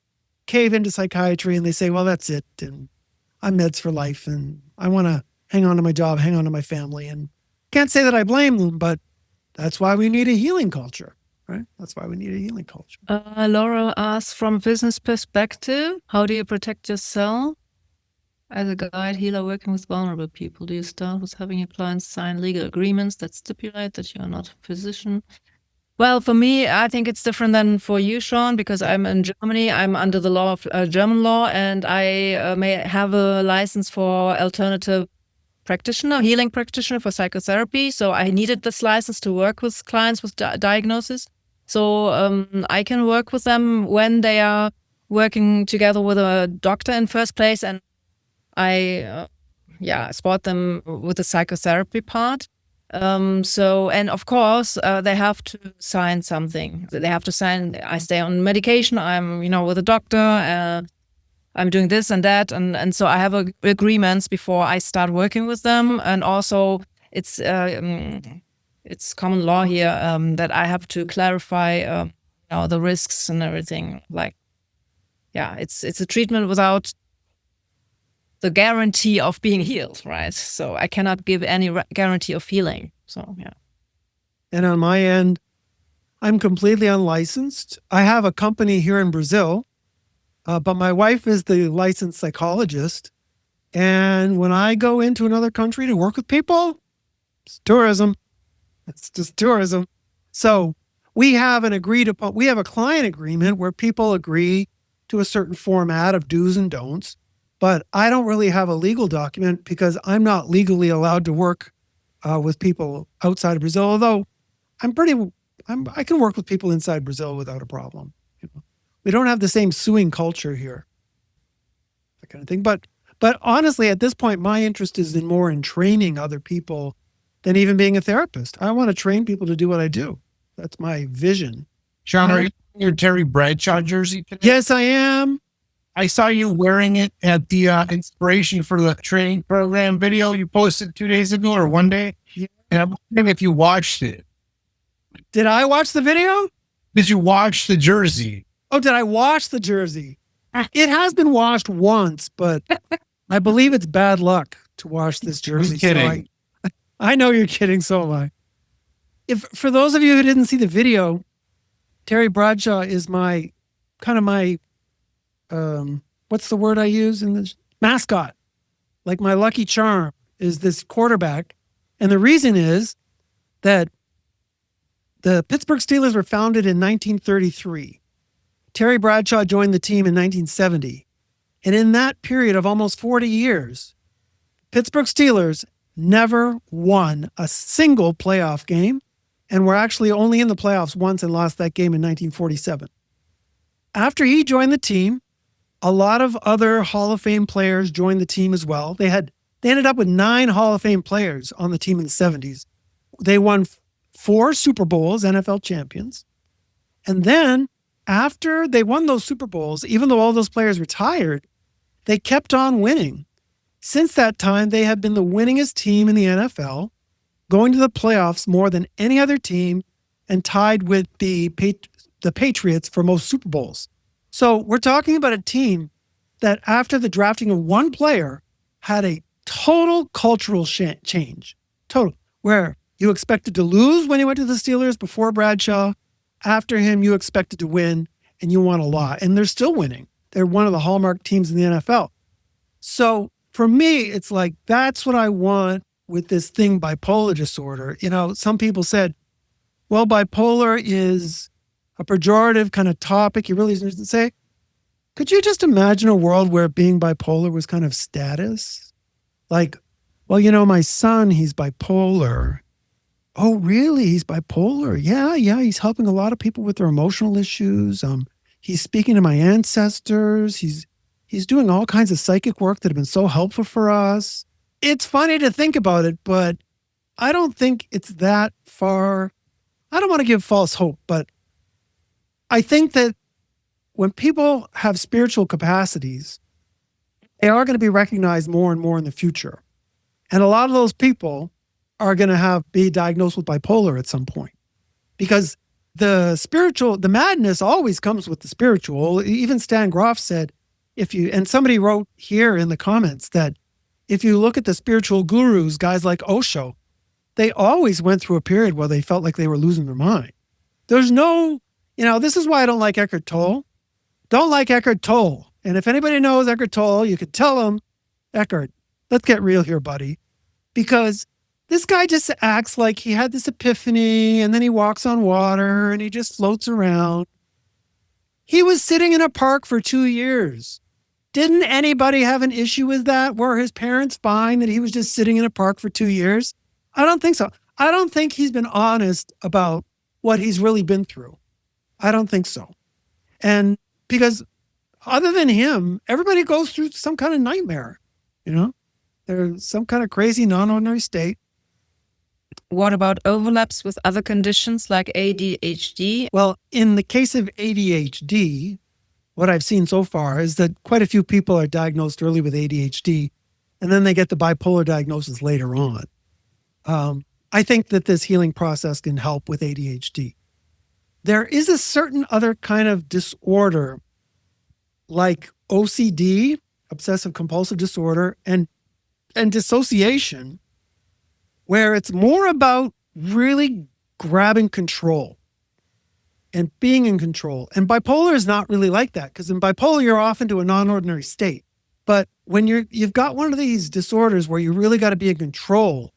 cave into psychiatry and they say, well, that's it. And I'm meds for life. And I want to hang on to my job, hang on to my family. And can't say that I blame them, but that's why we need a healing culture, right? That's why we need a healing culture. Laura asks, from a business perspective, how do you protect yourself as a guide healer working with vulnerable people? Do you start with having your clients sign legal agreements that stipulate that you are not a physician? Well, for me, I think it's different than for you, Sean, because I'm in Germany. I'm under the law of German law, and I may have a license for alternative practitioner, healing practitioner for psychotherapy. So I needed this license to work with clients with diagnosis. So I can work with them when they are working together with a doctor in first place, and I support them with the psychotherapy part. And of course, they have to sign something. They have to sign, I stay on medication, I'm, with a doctor, I'm doing this and that. And so I have agreements before I start working with them. And also it's common law here, that I have to clarify, the risks and everything. It's a treatment without the guarantee of being healed, right? So I cannot give any guarantee of healing. So, yeah. And on my end, I'm completely unlicensed. I have a company here in Brazil, but my wife is the licensed psychologist. And when I go into another country to work with people, it's tourism. It's just tourism. So we have we have a client agreement where people agree to a certain format of do's and don'ts. But I don't really have a legal document because I'm not legally allowed to work with people outside of Brazil. Although I can work with people inside Brazil without a problem. We don't have the same suing culture here, that kind of thing. But honestly, at this point, my interest is more in training other people than even being a therapist. I want to train people to do what I do. That's my vision. Sean, are you in your Terry Bradshaw jersey today? Yes, I am. I saw you wearing it at the inspiration for the training program video you posted 2 days ago or one day. Yeah. And I'm wondering if you watched it. Did I watch the video? Did you watch the jersey? Oh, did I wash the jersey? It has been washed once, but I believe it's bad luck to wash this jersey. I'm kidding. So I know you're kidding, so am I. For those of you who didn't see the video, Terry Bradshaw is my what's the word I use in the mascot? Like my lucky charm is this quarterback. And the reason is that the Pittsburgh Steelers were founded in 1933. Terry Bradshaw joined the team in 1970. And in that period of almost 40 years, Pittsburgh Steelers never won a single playoff game and were actually only in the playoffs once and lost that game in 1947. After he joined the team, a lot of other Hall of Fame players joined the team as well. They ended up with 9 Hall of Fame players on the team in the 70s. They won 4 Super Bowls, NFL champions. And then after they won those Super Bowls, even though all those players retired, they kept on winning. Since that time, they have been the winningest team in the NFL, going to the playoffs more than any other team and tied with the Patriots for most Super Bowls. So we're talking about a team that after the drafting of one player had a total cultural change. Total. Where you expected to lose when you went to the Steelers before Bradshaw. After him, you expected to win, and you won a lot. And they're still winning. They're one of the hallmark teams in the NFL. So for me, it's like, that's what I want with this thing, bipolar disorder. You know, some people said, well, bipolar is a pejorative kind of topic. You really didn't say, could you just imagine a world where being bipolar was kind of status? Like, well, you know, my son, he's bipolar. Oh, really? He's bipolar? Yeah, he's helping a lot of people with their emotional issues. He's speaking to my ancestors. He's doing all kinds of psychic work that have been so helpful for us. It's funny to think about it, but I don't think it's that far. I don't want to give false hope, but I think that when people have spiritual capacities, they are going to be recognized more and more in the future. And a lot of those people are going to be diagnosed with bipolar at some point, because the madness always comes with the spiritual. Even Stan Groff said, and somebody wrote here in the comments that if you look at the spiritual gurus, guys like Osho, they always went through a period where they felt like they were losing their mind. There's no, this is why I don't like Eckhart Tolle. Don't like Eckhart Tolle. And if anybody knows Eckhart Tolle, you could tell him, Eckhart, let's get real here, buddy. Because this guy just acts like he had this epiphany and then he walks on water and he just floats around. He was sitting in a park for 2 years. Didn't anybody have an issue with that? Were his parents fine that he was just sitting in a park for 2 years? I don't think so. I don't think he's been honest about what he's really been through. I don't think so. And because other than him, everybody goes through some kind of nightmare, There's some kind of crazy non-ordinary state. What about overlaps with other conditions like ADHD? Well, in the case of ADHD, what I've seen so far is that quite a few people are diagnosed early with ADHD, and then they get the bipolar diagnosis later on. I think that this healing process can help with ADHD. There is a certain other kind of disorder like OCD, obsessive compulsive disorder, and dissociation, where it's more about really grabbing control and being in control. And bipolar is not really like that, because in bipolar, you're off into a non-ordinary state. But when you've got one of these disorders where you really got to be in control,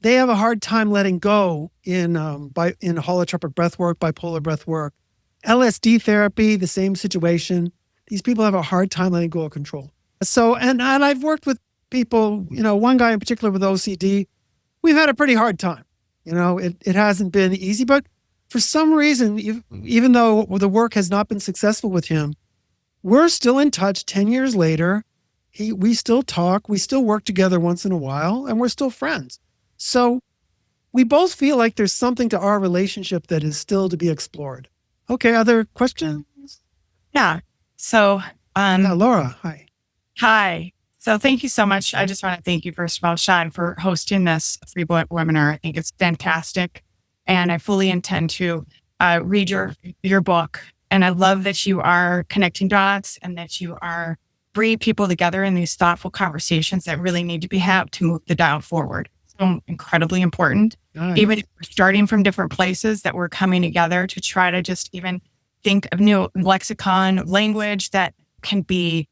they have a hard time letting go in holotropic breath work, bipolar breath work. LSD therapy, the same situation. These people have a hard time letting go of control. So, and I've worked with people, one guy in particular with OCD, we've had a pretty hard time. It hasn't been easy, but for some reason, even though the work has not been successful with him, we're still in touch 10 years later. We still talk, we still work together once in a while, and we're still friends. So we both feel like there's something to our relationship that is still to be explored. Okay, other questions? Yeah. So, Laura, hi. Hi. So thank you so much. I just want to thank you, first of all, Sean, for hosting this free webinar. I think it's fantastic. And I fully intend to read your book. And I love that you are connecting dots and that you are bringing people together in these thoughtful conversations that really need to be had to move the dial forward. So incredibly important. Nice. Even if we're starting from different places, that we're coming together to try to just even think of new lexicon, language that can be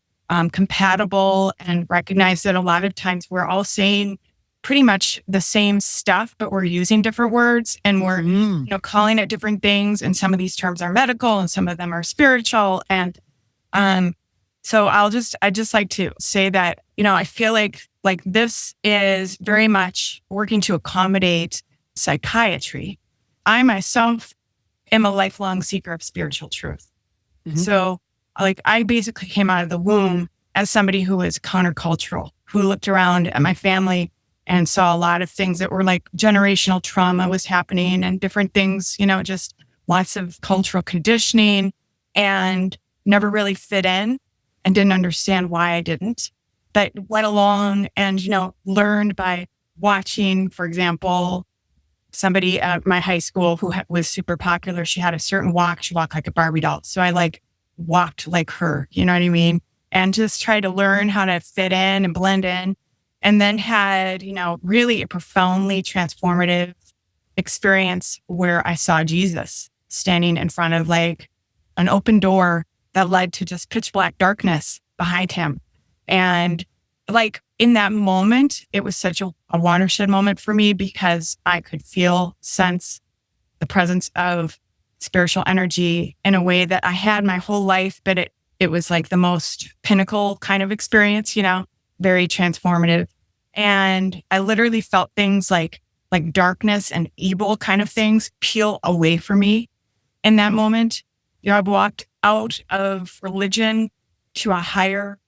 compatible, and recognize that a lot of times we're all saying pretty much the same stuff, but we're using different words, and we're calling it different things. And some of these terms are medical and some of them are spiritual. And so I just like to say that, I feel like this is very much working to accommodate psychiatry. I myself am a lifelong seeker of spiritual truth. So I basically came out of the womb as somebody who was countercultural, who looked around at my family and saw a lot of things that were like generational trauma was happening and different things, just lots of cultural conditioning, and never really fit in and didn't understand why I didn't. But went along and, learned by watching, for example, somebody at my high school who was super popular. She had a certain walk. She walked like a Barbie doll. So I walked like her, you know what I mean? And just tried to learn how to fit in and blend in. And then had, really a profoundly transformative experience where I saw Jesus standing in front of an open door that led to just pitch black darkness behind him. And in that moment, it was such a watershed moment for me, because I could sense the presence of spiritual energy in a way that I had my whole life, but it was like the most pinnacle kind of experience, very transformative. And I literally felt things like darkness and evil kind of things peel away from me in that moment. I've walked out of religion to a higher,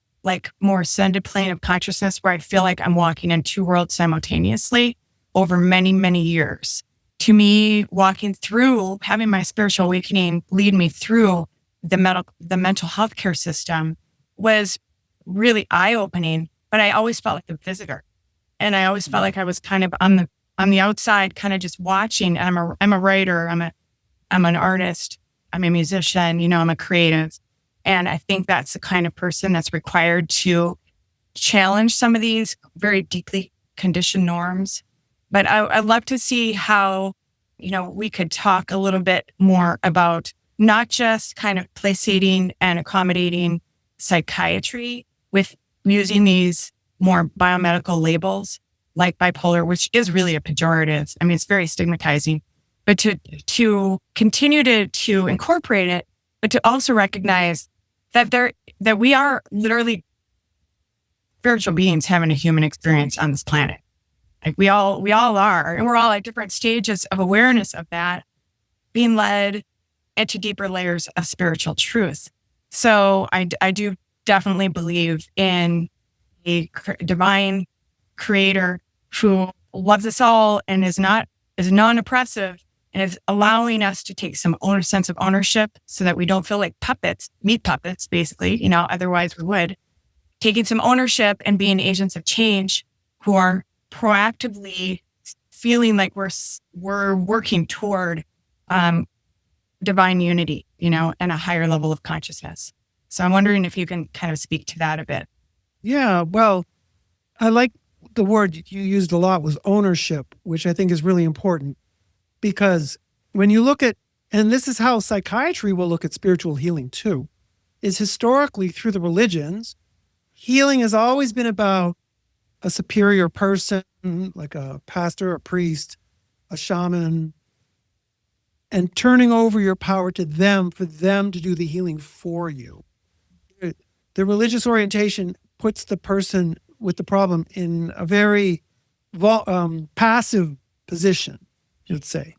more ascended plane of consciousness where I feel like I'm walking in two worlds simultaneously over many, many years. To me, walking through, having my spiritual awakening lead me through the mental health care system was really eye-opening, but I always felt like the visitor. And I always felt like I was kind of on the outside, kind of just watching. And I'm a writer, I'm an artist, I'm a musician, I'm a creative. And I think that's the kind of person that's required to challenge some of these very deeply conditioned norms. But I'd love to see how, we could talk a little bit more about not just kind of placating and accommodating psychiatry with using these more biomedical labels like bipolar, which is really a pejorative. I mean, it's very stigmatizing, but to continue to incorporate it, but to also recognize that we are literally spiritual beings having a human experience on this planet. We all are, and we're all at different stages of awareness of that, being led into deeper layers of spiritual truth. So I do definitely believe in a divine creator who loves us all and is non-oppressive, and is allowing us to take some sense of ownership so that we don't feel like meat puppets, basically, otherwise we would. Taking some ownership and being agents of change who are proactively feeling like we're working toward divine unity, and a higher level of consciousness. So I'm wondering if you can kind of speak to that a bit. Yeah, well, I like the word you used a lot was ownership, which I think is really important, because when you look at, and this is how psychiatry will look at spiritual healing too, is historically through the religions, healing has always been about a superior person, like a pastor, a priest, a shaman, and turning over your power to them for them to do the healing for you. The religious orientation puts the person with the problem in a very passive position, you'd say.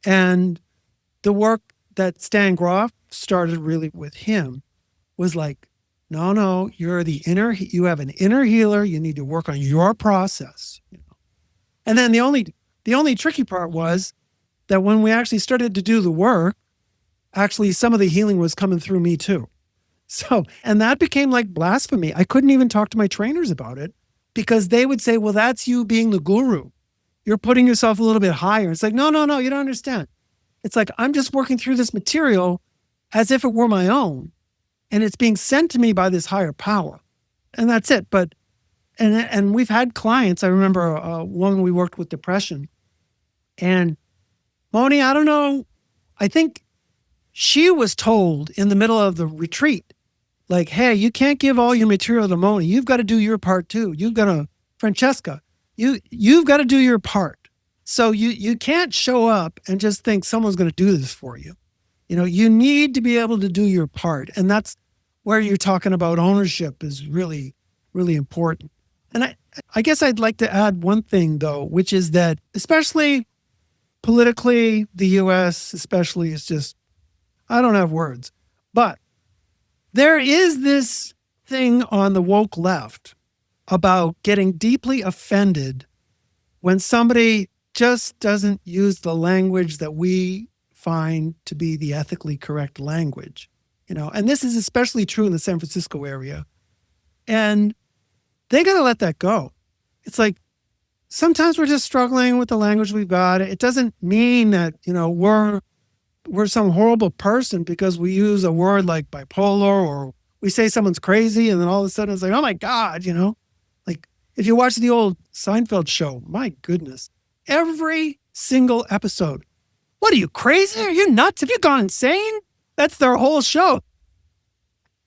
And the work that Stan Groff started really with him was like, no, you have an inner healer. You need to work on your process. And then the only tricky part was that when we actually started to do the work, actually some of the healing was coming through me too. So, and that became like blasphemy. I couldn't even talk to my trainers about it because they would say, well, that's you being the guru. You're putting yourself a little bit higher. It's like, no, you don't understand. It's like, I'm just working through this material as if it were my own. And it's being sent to me by this higher power. And that's it. But, and we've had clients. I remember one we worked with depression. And Moni, I don't know. I think she was told in the middle of the retreat like, hey, you can't give all your material to Moni. You've got to do your part too. Francesca, you've got to do your part. So you can't show up and just think someone's going to do this for you. You need to be able to do your part. And that's where you're talking about ownership is really, really important. And I guess I'd like to add one thing, though, which is that especially politically, the US especially is just, I don't have words. But there is this thing on the woke left about getting deeply offended when somebody just doesn't use the language that we find to be the ethically correct language. And this is especially true in the San Francisco area. And they got to let that go. It's like sometimes we're just struggling with the language we've got. It doesn't mean that, we're some horrible person because we use a word like bipolar or we say someone's crazy and then all of a sudden it's like, oh my God, like if you watch the old Seinfeld show, my goodness, every single episode. What are you, crazy? Are you nuts? Have you gone insane? That's their whole show.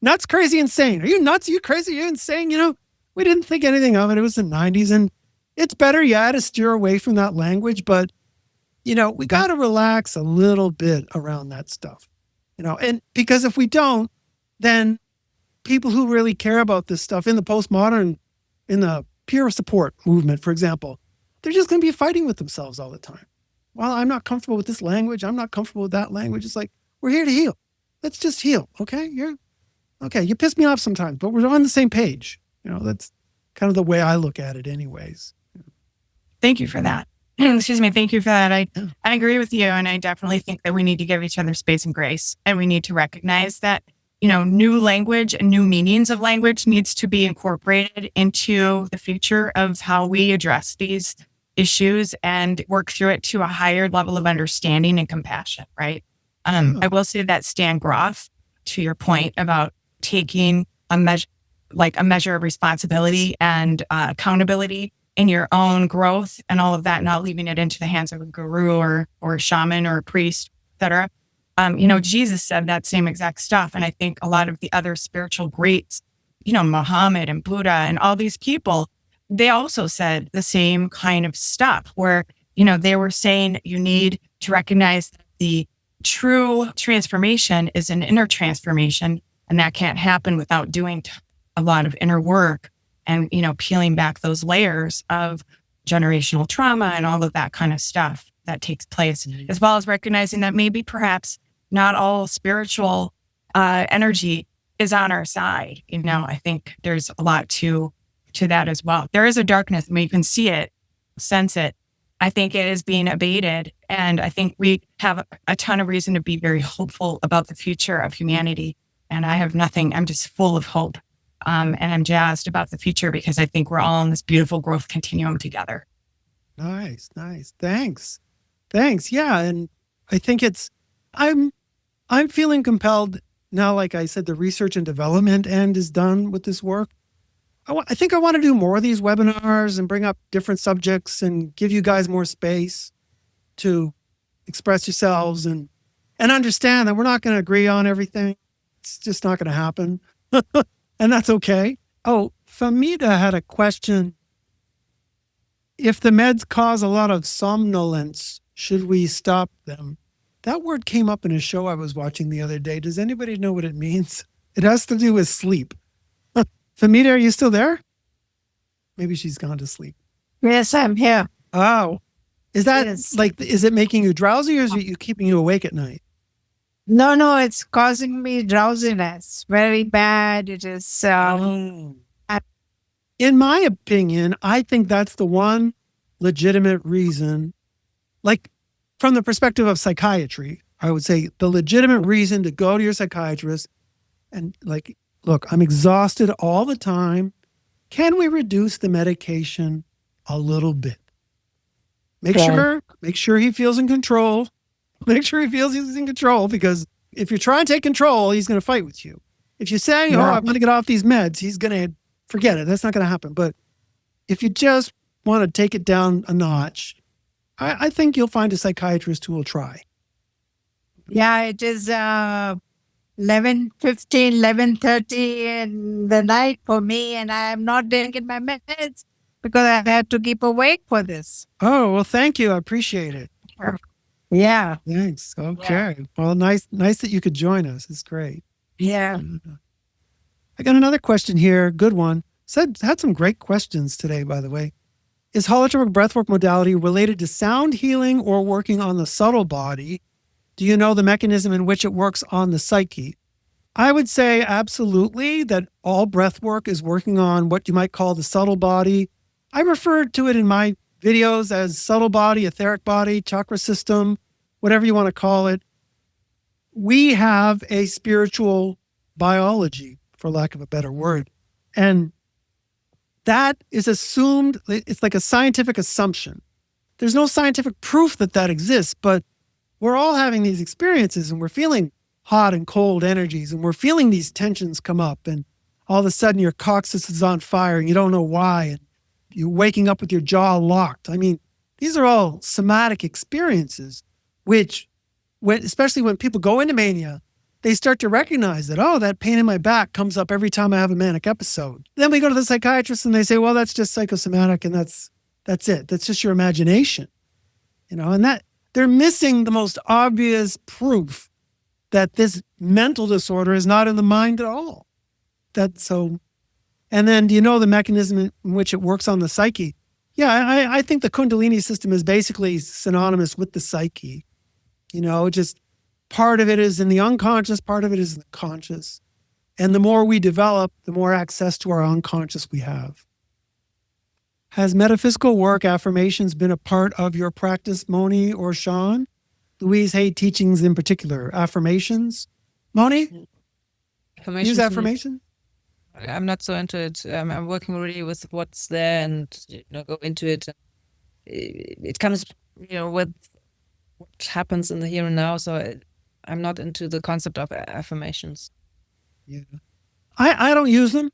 Nuts, crazy, insane. Are you nuts? Are you crazy? Are you insane? We didn't think anything of it. It was the 90s and it's better, to steer away from that language. But, we got to relax a little bit around that stuff, and because if we don't, then people who really care about this stuff in the postmodern, in the peer support movement, for example, they're just going to be fighting with themselves all the time. Well, I'm not comfortable with this language. I'm not comfortable with that language. It's like, we're here to heal. Let's just heal. Okay. You piss me off sometimes, but we're on the same page. That's kind of the way I look at it anyways. Thank you for that. Excuse me. Thank you for that. I agree with you. And I definitely think that we need to give each other space and grace. And we need to recognize that, new language and new meanings of language needs to be incorporated into the future of how we address these issues and work through it to a higher level of understanding and compassion, right? I will say that Stan Groff, to your point about taking a measure of responsibility and accountability in your own growth and all of that, not leaving it into the hands of a guru or a shaman or a priest, et cetera. Jesus said that same exact stuff. And I think a lot of the other spiritual greats, Muhammad and Buddha and all these people, they also said the same kind of stuff where, they were saying you need to recognize that the true transformation is an inner transformation. And that can't happen without doing a lot of inner work and, peeling back those layers of generational trauma and all of that kind of stuff that takes place, as well as recognizing that maybe perhaps not all spiritual energy is on our side. I think there's a lot to that as well. There is a darkness and we can see it, sense it. I think it is being abated. And I think we have a ton of reason to be very hopeful about the future of humanity. And I have nothing, I'm just full of hope. And I'm jazzed about the future because I think we're all on this beautiful growth continuum together. Nice. Thanks. Yeah. And I think I'm feeling compelled now, like I said, the research and development end is done with this work. I think I want to do more of these webinars and bring up different subjects and give you guys more space to express yourselves and understand that we're not going to agree on everything. It's just not going to happen. And that's okay. Oh, Famita had a question. If the meds cause a lot of somnolence, should we stop them? That word came up in a show I was watching the other day. Does anybody know what it means? It has to do with sleep. Famita, are you still there? Maybe she's gone to sleep. Yes, I'm here. Oh, is that is it making you drowsy or is it keeping you awake at night? No, it's causing me drowsiness. Very bad. It is. In my opinion, I think that's the one legitimate reason, like from the perspective of psychiatry, I would say the legitimate reason to go to your psychiatrist and like, look, I'm exhausted all the time. Can we reduce the medication a little bit? Make sure he feels in control. Make sure he feels he's in control, because if you're trying to take control, he's going to fight with you. If you say, I'm going to get off these meds, he's going to forget it. That's not going to happen. But if you just want to take it down a notch, I think you'll find a psychiatrist who will try. Yeah, it is 11:15, 11:30 in the night for me, and I am not taking my meds because I had to keep awake for this. Oh, well, thank you. I appreciate it. Yeah. Thanks. Okay. Well, nice that you could join us. It's great. Yeah. I got another question here. Good one. Had some great questions today, by the way. Is holotropic breathwork modality related to sound healing or working on the subtle body? Do you know the mechanism in which it works on the psyche? I would say absolutely that all breath work is working on what you might call the subtle body. I referred to it in my videos as subtle body, etheric body, chakra system, whatever you want to call it. We have a spiritual biology, for lack of a better word. And that is assumed, it's like a scientific assumption. There's no scientific proof that exists, but we're all having these experiences and we're feeling hot and cold energies and we're feeling these tensions come up and all of a sudden your coccyx is on fire and you don't know why and you're waking up with your jaw locked. I mean, these are all somatic experiences, which, especially when people go into mania, they start to recognize that, oh, that pain in my back comes up every time I have a manic episode. Then we go to the psychiatrist and they say, well, that's just psychosomatic and that's it. That's just your imagination. And that they're missing the most obvious proof that this mental disorder is not in the mind at all. And then do you know the mechanism in which it works on the psyche? Yeah, I think the Kundalini system is basically synonymous with the psyche. Just part of it is in the unconscious, part of it is in the conscious. And the more we develop, the more access to our unconscious we have. Has metaphysical work affirmations been a part of your practice, Moni or Sean? Louise Hay teachings in particular, affirmations. Moni? Use affirmation? I'm not so into it. I'm working really with what's there and go into it. It comes, with what happens in the here and now. So I'm not into the concept of affirmations. Yeah, I don't use them.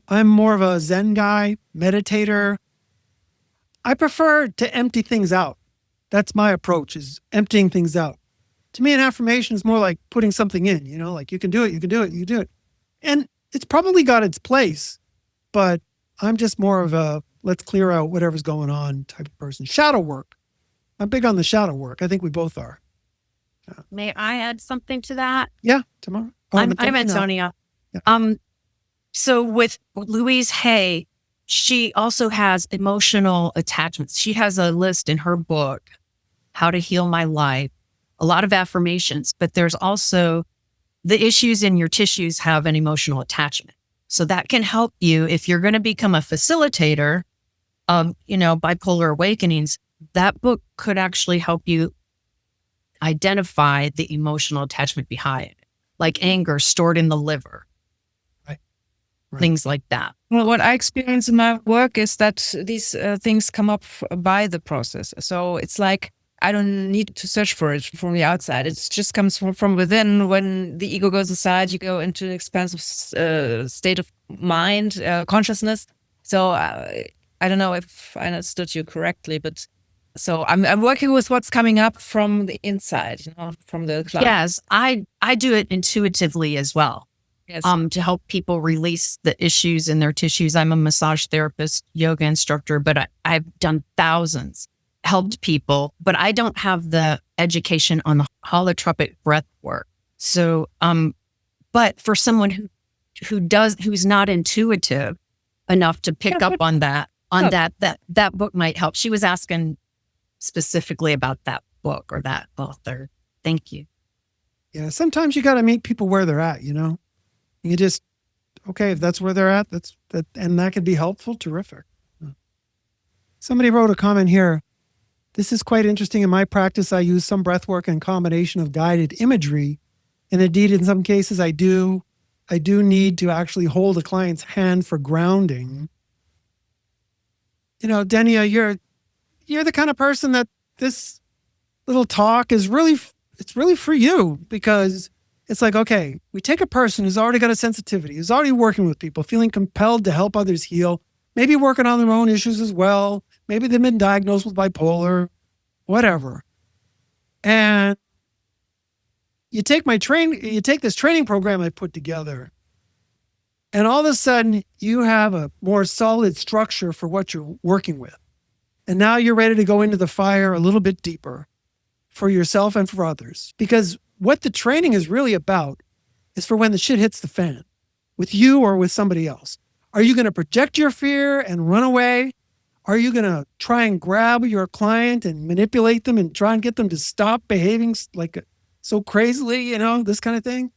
I'm more of a Zen guy, meditator. I prefer to empty things out. That's my approach, is emptying things out. To me, an affirmation is more like putting something in, like you can do it, you can do it, you can do it. And it's probably got its place, but I'm just more of a let's clear out whatever's going on type of person. Shadow work. I'm big on the shadow work. I think we both are. Yeah. May I add something to that? Yeah, tomorrow. I'm Antonia. Yeah. So with Louise Hay, she also has emotional attachments. She has a list in her book, How to Heal My Life, a lot of affirmations, but there's also the issues in your tissues have an emotional attachment. So that can help you if you're going to become a facilitator of, bipolar awakenings. That book could actually help you identify the emotional attachment behind it, like anger stored in the liver. Right. Things like that. Well, what I experience in my work is that these things come up by the process. So it's like I don't need to search for it from the outside. It just comes from within. When the ego goes aside, you go into an expansive state of mind, consciousness. So I don't know if I understood you correctly, but so I'm working with what's coming up from the inside, from the cloud. Yes, I do it intuitively as well. Yes. To help people release the issues in their tissues. I'm a massage therapist, yoga instructor, but I've done thousands, helped people, but I don't have the education on the holotropic breath work. So, but for someone who's not intuitive enough to pick up on that book might help. She was asking specifically about that book or that author. Thank you. Yeah, sometimes you got to meet people where they're at, You just, okay, if that's where they're at, and that could be helpful, terrific. Somebody wrote a comment here. This is quite interesting. In my practice, I use some breath work and combination of guided imagery. And indeed, in some cases, I do need to actually hold a client's hand for grounding. Denia, you're the kind of person that this little talk is really for you, because it's like, okay, we take a person who's already got a sensitivity, who's already working with people, feeling compelled to help others heal, maybe working on their own issues as well. Maybe they've been diagnosed with bipolar, whatever. And you take this training program I put together, and all of a sudden you have a more solid structure for what you're working with. And now you're ready to go into the fire a little bit deeper for yourself and for others. Because what the training is really about is for when the shit hits the fan with you or with somebody else. Are you going to project your fear and run away? Are you going to try and grab your client and manipulate them and try and get them to stop behaving like so crazily, this kind of thing?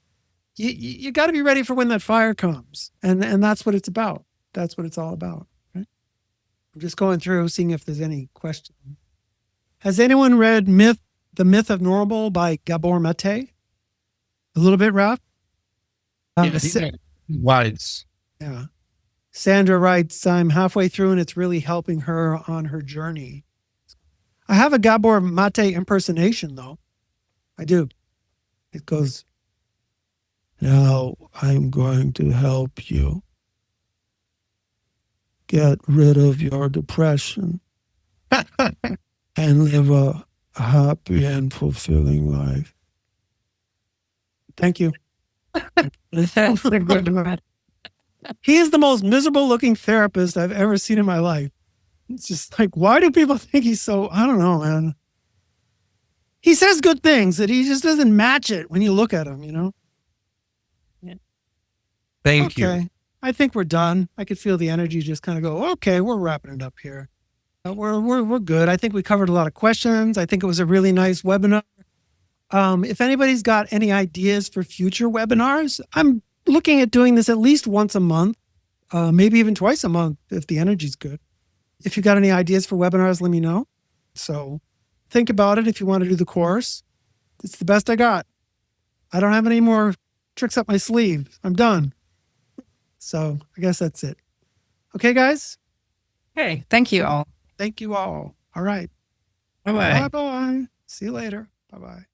You got to be ready for when that fire comes. And that's what it's about. That's what it's all about. Right? I'm just going through, seeing if there's any questions. Has anyone read The Myth of Normal by Gabor Mate? A little bit, Ralph? Wise. Yeah. Sandra writes, I'm halfway through and it's really helping her on her journey. I have a Gabor Mate impersonation, though. I do. It goes, now I'm going to help you get rid of your depression and live a happy and fulfilling life. Thank you. That's a good one. He is the most miserable looking therapist I've ever seen in my life. It's just like, why do people think he's so, I don't know, man. He says good things that he just doesn't match it when you look at him, Yeah. Thank you. I think we're done. I could feel the energy just kind of go, okay, we're wrapping it up here. We're good. I think we covered a lot of questions. I think it was a really nice webinar. If anybody's got any ideas for future webinars, I'm looking at doing this at least once a month, maybe even twice a month if the energy's good. If you got any ideas for webinars, let me know. So think about it if you want to do the course. It's the best I got. I don't have any more tricks up my sleeve. I'm done. So I guess that's it. Okay, guys? Okay. Thank you all. Thank you all. All right. Bye-bye. Bye-bye. See you later. Bye-bye.